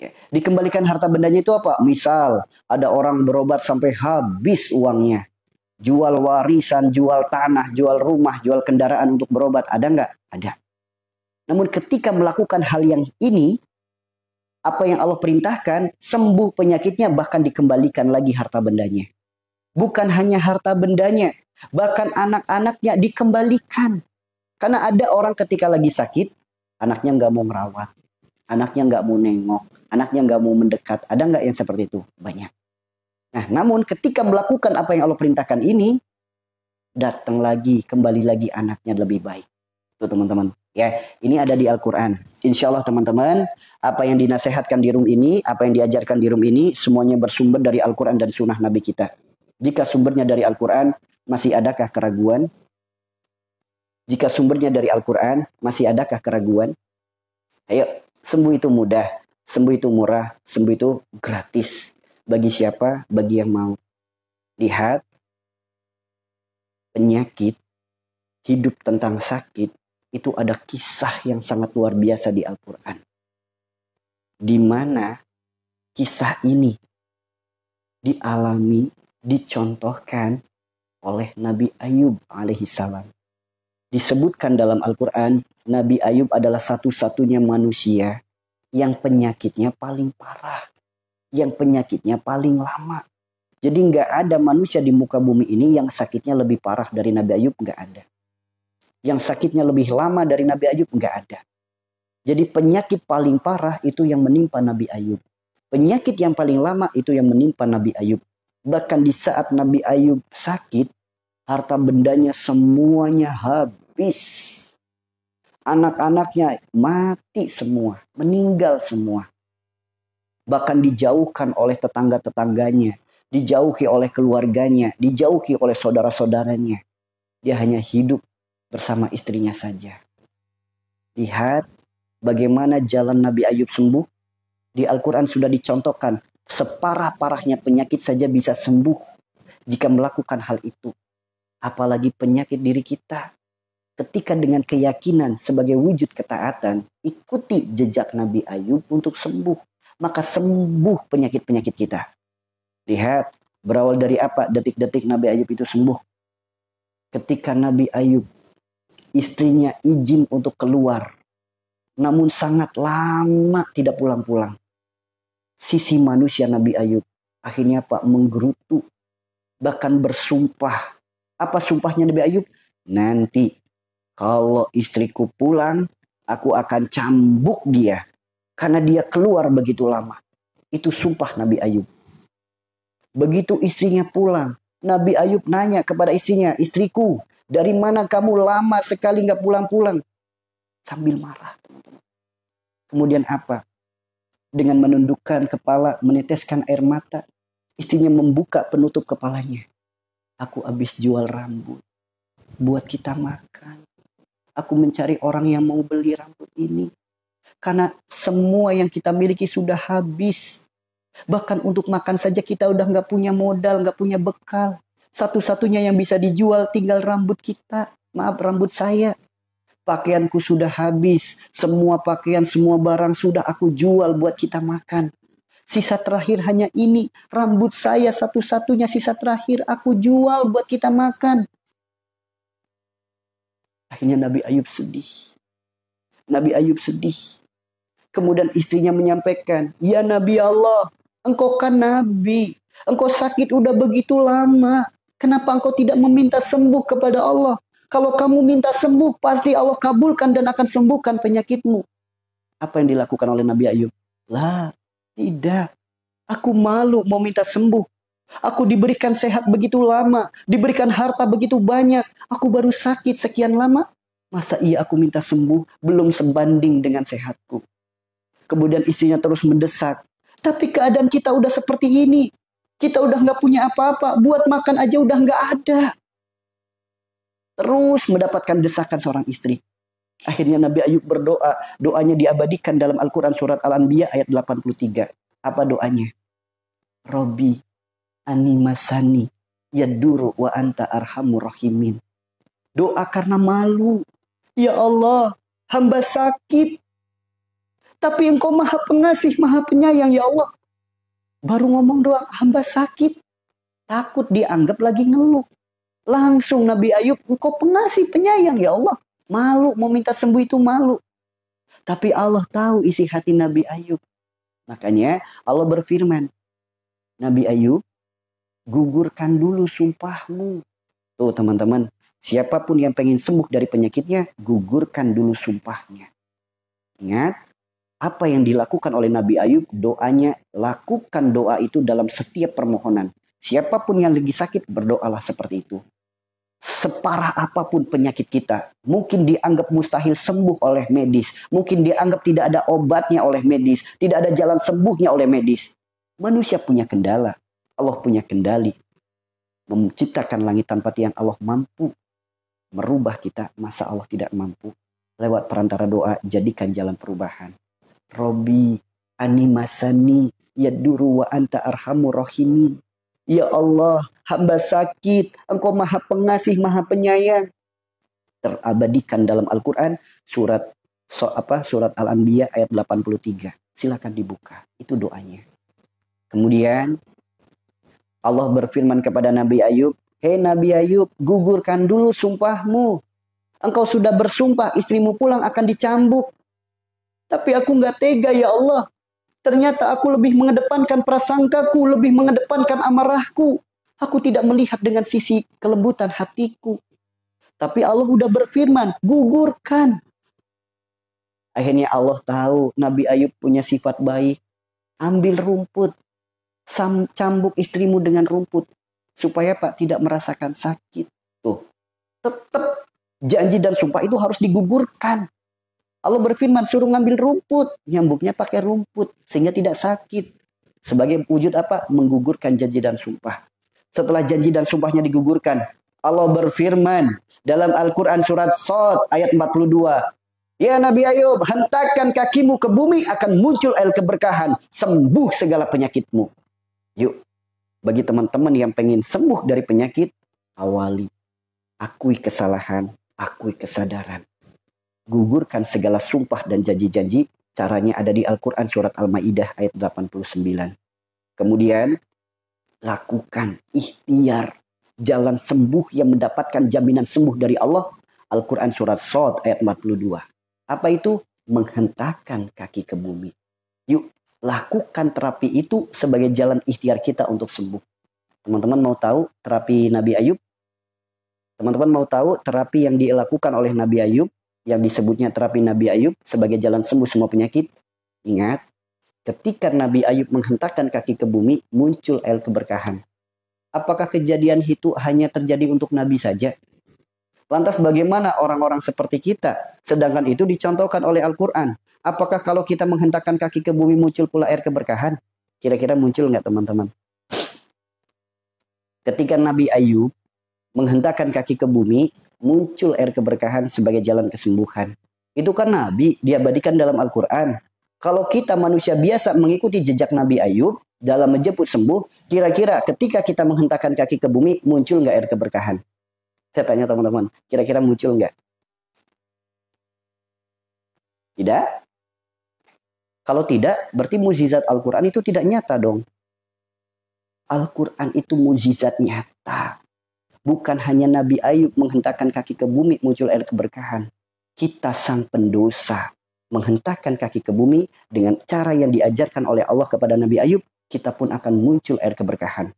Ya, dikembalikan harta bendanya itu apa? Misal ada orang berobat sampai habis uangnya. Jual warisan, jual tanah, jual rumah, jual kendaraan untuk berobat. Ada nggak? Ada. Namun ketika melakukan hal yang ini, apa yang Allah perintahkan, sembuh penyakitnya bahkan dikembalikan lagi harta bendanya. Bukan hanya harta bendanya, bahkan anak-anaknya dikembalikan. Karena ada orang ketika lagi sakit, anaknya nggak mau merawat, anaknya nggak mau nengok, anaknya nggak mau mendekat. Ada nggak yang seperti itu? Banyak. Nah, namun ketika melakukan apa yang Allah perintahkan ini, datang lagi, kembali lagi anaknya lebih baik. Tuh teman-teman. Ya, ini ada di Al-Quran. Insya Allah teman-teman, apa yang dinasehatkan di room ini, apa yang diajarkan di room ini, semuanya bersumber dari Al-Quran dan sunnah Nabi kita. Jika sumbernya dari Al-Quran, masih adakah keraguan? Jika sumbernya dari Al-Quran, masih adakah keraguan? Ayo, sembuh itu mudah, sembuh itu murah, sembuh itu gratis. Bagi siapa? Bagi yang mau. Lihat, penyakit, hidup tentang sakit, itu ada kisah yang sangat luar biasa di Al-Quran. Di mana kisah ini dialami, dicontohkan oleh Nabi Ayub alaihissalam. Disebutkan dalam Al-Quran, Nabi Ayub adalah satu-satunya manusia yang penyakitnya paling parah. Yang penyakitnya paling lama. Jadi nggak ada manusia di muka bumi ini yang sakitnya lebih parah dari Nabi Ayub, nggak ada. Yang sakitnya lebih lama dari Nabi Ayub, nggak ada. Jadi penyakit paling parah itu yang menimpa Nabi Ayub. Penyakit yang paling lama itu yang menimpa Nabi Ayub. Bahkan di saat Nabi Ayub sakit, harta bendanya semuanya habis. Anak-anaknya mati semua, meninggal semua. Bahkan dijauhkan oleh tetangga-tetangganya, dijauhi oleh keluarganya, dijauhi oleh saudara-saudaranya. Dia hanya hidup bersama istrinya saja. Lihat bagaimana jalan Nabi Ayub sembuh. Di Al-Quran sudah dicontohkan, separah-parahnya penyakit saja bisa sembuh jika melakukan hal itu. Apalagi penyakit diri kita. Ketika dengan keyakinan sebagai wujud ketaatan, ikuti jejak Nabi Ayub untuk sembuh. Maka sembuh penyakit-penyakit kita. Lihat, berawal dari apa detik-detik Nabi Ayub itu sembuh. Ketika Nabi Ayub, istrinya izin untuk keluar. Namun sangat lama tidak pulang-pulang. Sisi manusia Nabi Ayub akhirnya Pak menggerutu. Bahkan bersumpah. Apa sumpahnya Nabi Ayub? Nanti kalau istriku pulang, aku akan cambuk dia. Karena dia keluar begitu lama. Itu sumpah Nabi Ayub. Begitu istrinya pulang, Nabi Ayub nanya kepada istrinya, istriku, dari mana kamu lama sekali nggak pulang-pulang? Sambil marah, teman-teman. Kemudian apa? Dengan menundukkan kepala, meneteskan air mata. Istrinya membuka penutup kepalanya. Aku habis jual rambut. Buat kita makan. Aku mencari orang yang mau beli rambut ini. Karena semua yang kita miliki sudah habis. Bahkan untuk makan saja kita udah nggak punya modal, nggak punya bekal. Satu-satunya yang bisa dijual tinggal rambut kita. Maaf, rambut saya. Pakaianku sudah habis. Semua pakaian, semua barang sudah aku jual buat kita makan. Sisa terakhir hanya ini. Rambut saya satu-satunya sisa terakhir aku jual buat kita makan. Akhirnya Nabi Ayub sedih. Nabi Ayub sedih. Kemudian istrinya menyampaikan, ya Nabi Allah, engkau kan Nabi. Engkau sakit udah begitu lama. Kenapa engkau tidak meminta sembuh kepada Allah? Kalau kamu minta sembuh, pasti Allah kabulkan dan akan sembuhkan penyakitmu. Apa yang dilakukan oleh Nabi Ayub? Lah, tidak. Aku malu mau minta sembuh. Aku diberikan sehat begitu lama. Diberikan harta begitu banyak. Aku baru sakit sekian lama. Masa iya aku minta sembuh belum sebanding dengan sehatku? Kemudian istrinya terus mendesak. Tapi keadaan kita udah seperti ini. Kita udah gak punya apa-apa. Buat makan aja udah gak ada. Terus mendapatkan desakan seorang istri. Akhirnya Nabi Ayub berdoa. Doanya diabadikan dalam Al-Quran surat Al-Anbiya ayat 83. Apa doanya? Robi animasani yaduru wa anta arhamur rahimin. Doa karena malu. Ya Allah, hamba sakit. Tapi engkau maha pengasih, maha penyayang ya Allah. Baru ngomong doang, hamba sakit. Takut dianggap lagi ngeluh. Langsung Nabi Ayub, engkau pengasih, penyayang ya Allah. Malu, mau minta sembuh itu malu. Tapi Allah tahu isi hati Nabi Ayub. Makanya Allah berfirman, Nabi Ayub, gugurkan dulu sumpahmu. Tuh teman-teman, siapapun yang pengen sembuh dari penyakitnya, gugurkan dulu sumpahnya. Ingat, apa yang dilakukan oleh Nabi Ayub, doanya, lakukan doa itu dalam setiap permohonan. Siapapun yang lagi sakit, berdoalah seperti itu. Separah apapun penyakit kita, mungkin dianggap mustahil sembuh oleh medis, mungkin dianggap tidak ada obatnya oleh medis, tidak ada jalan sembuhnya oleh medis. Manusia punya kendala, Allah punya kendali. Menciptakan langit tanpa tiang, Allah mampu. Merubah kita, masa Allah tidak mampu? Lewat perantara doa, jadikan jalan perubahan. Robi, animasani, yaduru wa anta arhamur rahimin. Ya Allah, hamba sakit, Engkau maha pengasih, maha penyayang. Terabadikan dalam Al-Quran, surat Al-Anbiya ayat 83. Silakan dibuka, itu doanya. Kemudian Allah berfirman kepada Nabi Ayub, hei Nabi Ayub, gugurkan dulu sumpahmu. Engkau sudah bersumpah istrimu pulang akan dicambuk. Tapi aku nggak tega ya Allah. Ternyata aku lebih mengedepankan prasangkaku, lebih mengedepankan amarahku. Aku tidak melihat dengan sisi kelembutan hatiku. Tapi Allah udah berfirman, gugurkan. Akhirnya Allah tahu Nabi Ayub punya sifat baik. Ambil rumput, cambuk istrimu dengan rumput. Supaya Pak tidak merasakan sakit. Tuh, tetap janji dan sumpah itu harus digugurkan. Allah berfirman, suruh ngambil rumput. Nyambuknya pakai rumput. Sehingga tidak sakit. Sebagai wujud apa? Menggugurkan janji dan sumpah. Setelah janji dan sumpahnya digugurkan, Allah berfirman dalam Al-Quran surat Shad ayat 42. Ya Nabi Ayub, hentakkan kakimu ke bumi, akan muncul air keberkahan. Sembuh segala penyakitmu. Yuk, bagi teman-teman yang pengen sembuh dari penyakit, awali. Akui kesalahan, akui kesadaran. Gugurkan segala sumpah dan janji-janji. Caranya ada di Al-Quran surat Al-Ma'idah ayat 89. Kemudian lakukan ikhtiar jalan sembuh yang mendapatkan jaminan sembuh dari Allah. Al-Quran surat Shad ayat 42. Apa itu? Menghentakkan kaki ke bumi. Yuk, lakukan terapi itu sebagai jalan ikhtiar kita untuk sembuh. Teman-teman mau tahu terapi Nabi Ayub? Teman-teman mau tahu terapi yang dilakukan oleh Nabi Ayub? Yang disebutnya terapi Nabi Ayub sebagai jalan sembuh semua penyakit. Ingat, ketika Nabi Ayub menghentakkan kaki ke bumi, muncul air keberkahan. Apakah kejadian itu hanya terjadi untuk Nabi saja? Lantas bagaimana orang-orang seperti kita? Sedangkan itu dicontohkan oleh Al-Quran. Apakah kalau kita menghentakkan kaki ke bumi muncul pula air keberkahan? Kira-kira muncul nggak teman-teman? Ketika Nabi Ayub menghentakkan kaki ke bumi, muncul air keberkahan sebagai jalan kesembuhan. Itu kan Nabi, diabadikan dalam Al-Quran. Kalau kita manusia biasa mengikuti jejak Nabi Ayub dalam menjemput sembuh, kira-kira ketika kita menghentakkan kaki ke bumi, muncul nggak air keberkahan? Saya tanya teman-teman, kira-kira muncul nggak? Tidak? Kalau tidak, berarti mukjizat Al-Quran itu tidak nyata dong. Al-Quran itu mukjizat nyata. Bukan hanya Nabi Ayub menghentakkan kaki ke bumi muncul air keberkahan. Kita sang pendosa menghentakkan kaki ke bumi dengan cara yang diajarkan oleh Allah kepada Nabi Ayub, kita pun akan muncul air keberkahan.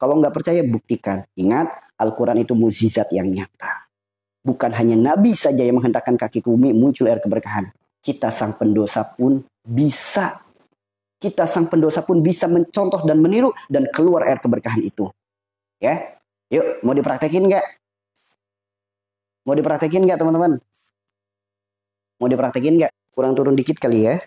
Kalau nggak percaya, buktikan. Ingat, Al-Quran itu mukjizat yang nyata. Bukan hanya Nabi saja yang menghentakkan kaki ke bumi muncul air keberkahan. Kita sang pendosa pun bisa. Kita sang pendosa pun bisa mencontoh dan meniru dan keluar air keberkahan itu. Ya. Yuk, mau dipraktekin nggak? Mau dipraktekin nggak teman-teman? Mau dipraktekin nggak? Kurang turun dikit kali ya.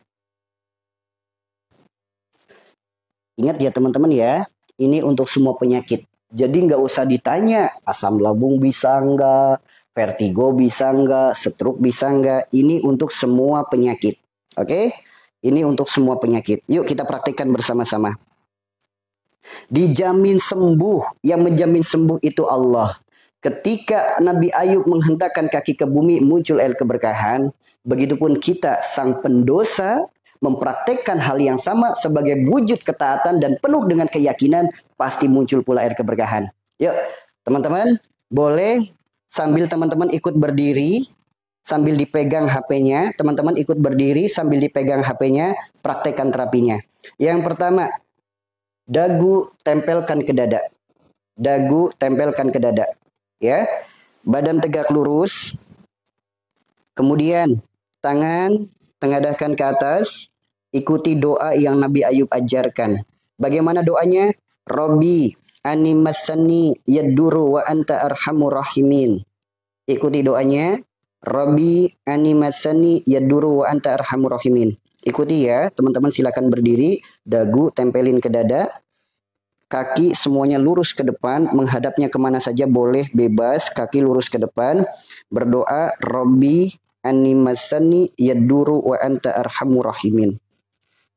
Ingat ya teman-teman ya, ini untuk semua penyakit. Jadi nggak usah ditanya, asam lambung bisa nggak, vertigo bisa nggak, stroke bisa nggak. Ini untuk semua penyakit. Oke? Ini untuk semua penyakit. Yuk kita praktekkan bersama-sama. Dijamin sembuh, yang menjamin sembuh itu Allah. Ketika Nabi Ayub menghentakkan kaki ke bumi muncul air keberkahan, begitupun kita sang pendosa mempraktekkan hal yang sama sebagai wujud ketaatan dan penuh dengan keyakinan, pasti muncul pula air keberkahan. Yuk teman-teman, boleh sambil teman-teman ikut berdiri, sambil dipegang HP-nya, teman-teman ikut berdiri sambil dipegang HP-nya, praktekkan terapinya. Yang pertama, dagu tempelkan ke dada. Dagu tempelkan ke dada. Ya. Badan tegak lurus. Kemudian tangan tengadahkan ke atas. Ikuti doa yang Nabi Ayub ajarkan. Bagaimana doanya? Robbi animasani yaduru wa anta arhamur rahimin. Ikuti doanya. Rabbi animasani yaduru wa anta arhamur rahimin. Ikuti ya, teman-teman silakan berdiri, dagu tempelin ke dada, kaki semuanya lurus ke depan, menghadapnya kemana saja boleh, bebas, kaki lurus ke depan, berdoa, Rabbi animasani yaduru wa anta arhamur rahimin.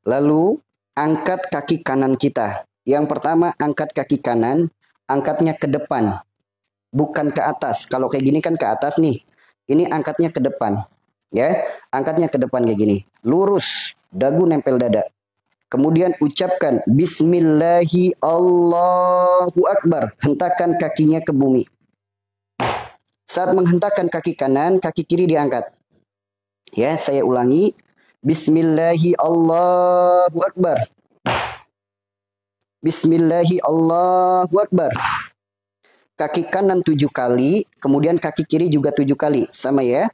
Lalu, angkat kaki kanan kita. Yang pertama, angkat kaki kanan, angkatnya ke depan, bukan ke atas. Kalau kayak gini kan ke atas nih, ini angkatnya ke depan. Ya, angkatnya ke depan kayak gini. Lurus, dagu nempel dada. Kemudian ucapkan Bismillahi Allahu Akbar. Hentakkan kakinya ke bumi. Saat menghentakkan kaki kanan, kaki kiri diangkat. Ya, saya ulangi. Bismillahi Allahu Akbar. Bismillahi Allahu Akbar. Kaki kanan 7 kali, kemudian kaki kiri juga 7 kali. Sama ya.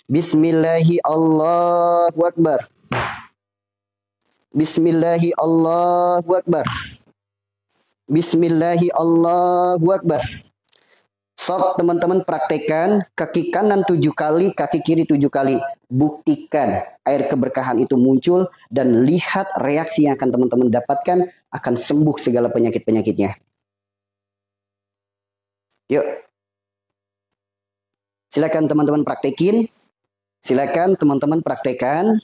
Bismillahi Allahu Akbar. Bismillahi Allahu Akbar. Bismillahi Allahu Akbar. Sok teman-teman praktekkan kaki kanan 7 kali, kaki kiri 7 kali. Buktikan air keberkahan itu muncul dan lihat reaksi yang akan teman-teman dapatkan, akan sembuh segala penyakit-penyakitnya. Yuk. Silakan teman-teman praktekin. Silakan teman-teman praktekkan.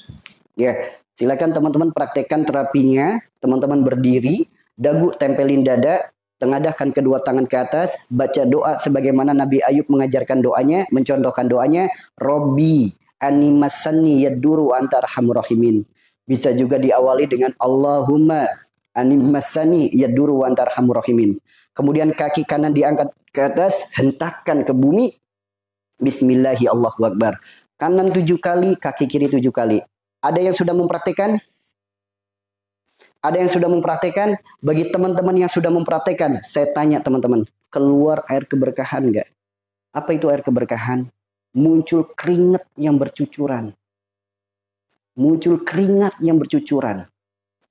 Ya, silakan teman-teman praktekkan terapinya. Teman-teman berdiri, dagu tempelin dada, tengadahkan kedua tangan ke atas, baca doa sebagaimana Nabi Ayub mengajarkan doanya, mencontohkan doanya, Robbi animasani yaduru anta arhamur rahimin. Bisa juga diawali dengan Allahumma animasani yaduru anta arhamur rahimin. Kemudian kaki kanan diangkat ke atas, hentakkan ke bumi. Bismillahi Allahu Akbar. Kanan 7 kali, kaki kiri 7 kali. Ada yang sudah mempraktekkan? Ada yang sudah mempraktekkan? Bagi teman-teman yang sudah mempraktekkan, saya tanya teman-teman, keluar air keberkahan enggak? Apa itu air keberkahan? Muncul keringat yang bercucuran. Muncul keringat yang bercucuran.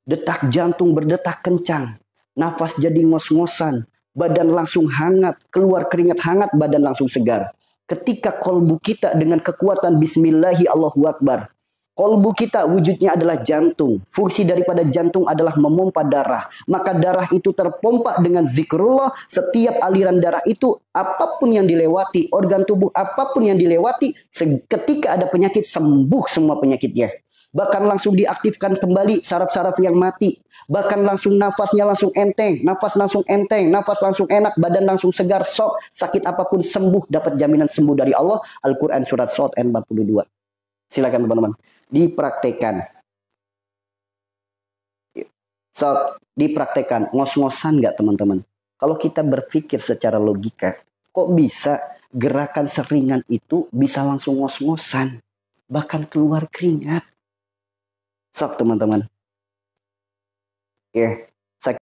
Detak jantung berdetak kencang. Nafas jadi ngos-ngosan. Badan langsung hangat. Keluar keringat hangat, badan langsung segar. Ketika kolbu kita dengan kekuatan Bismillahi Allahu Akbar. Kolbu kita wujudnya adalah jantung. Fungsi daripada jantung adalah memompa darah. Maka darah itu terpompa dengan zikrullah. Setiap aliran darah itu, apapun yang dilewati, organ tubuh apapun yang dilewati, ketika ada penyakit, sembuh semua penyakitnya. Bahkan langsung diaktifkan kembali saraf-saraf yang mati. Bahkan langsung nafasnya langsung enteng, nafas langsung enteng, nafas langsung enak, badan langsung segar, sok, sakit apapun sembuh, dapat jaminan sembuh dari Allah. Al-Quran surat Shad ayat 42. Silakan teman-teman, dipraktekkan. Sok, dipraktekkan. Ngos-ngosan nggak teman-teman? Kalau kita berpikir secara logika, kok bisa gerakan seringan itu bisa langsung ngos-ngosan, bahkan keluar keringat? Sok teman-teman. Oke.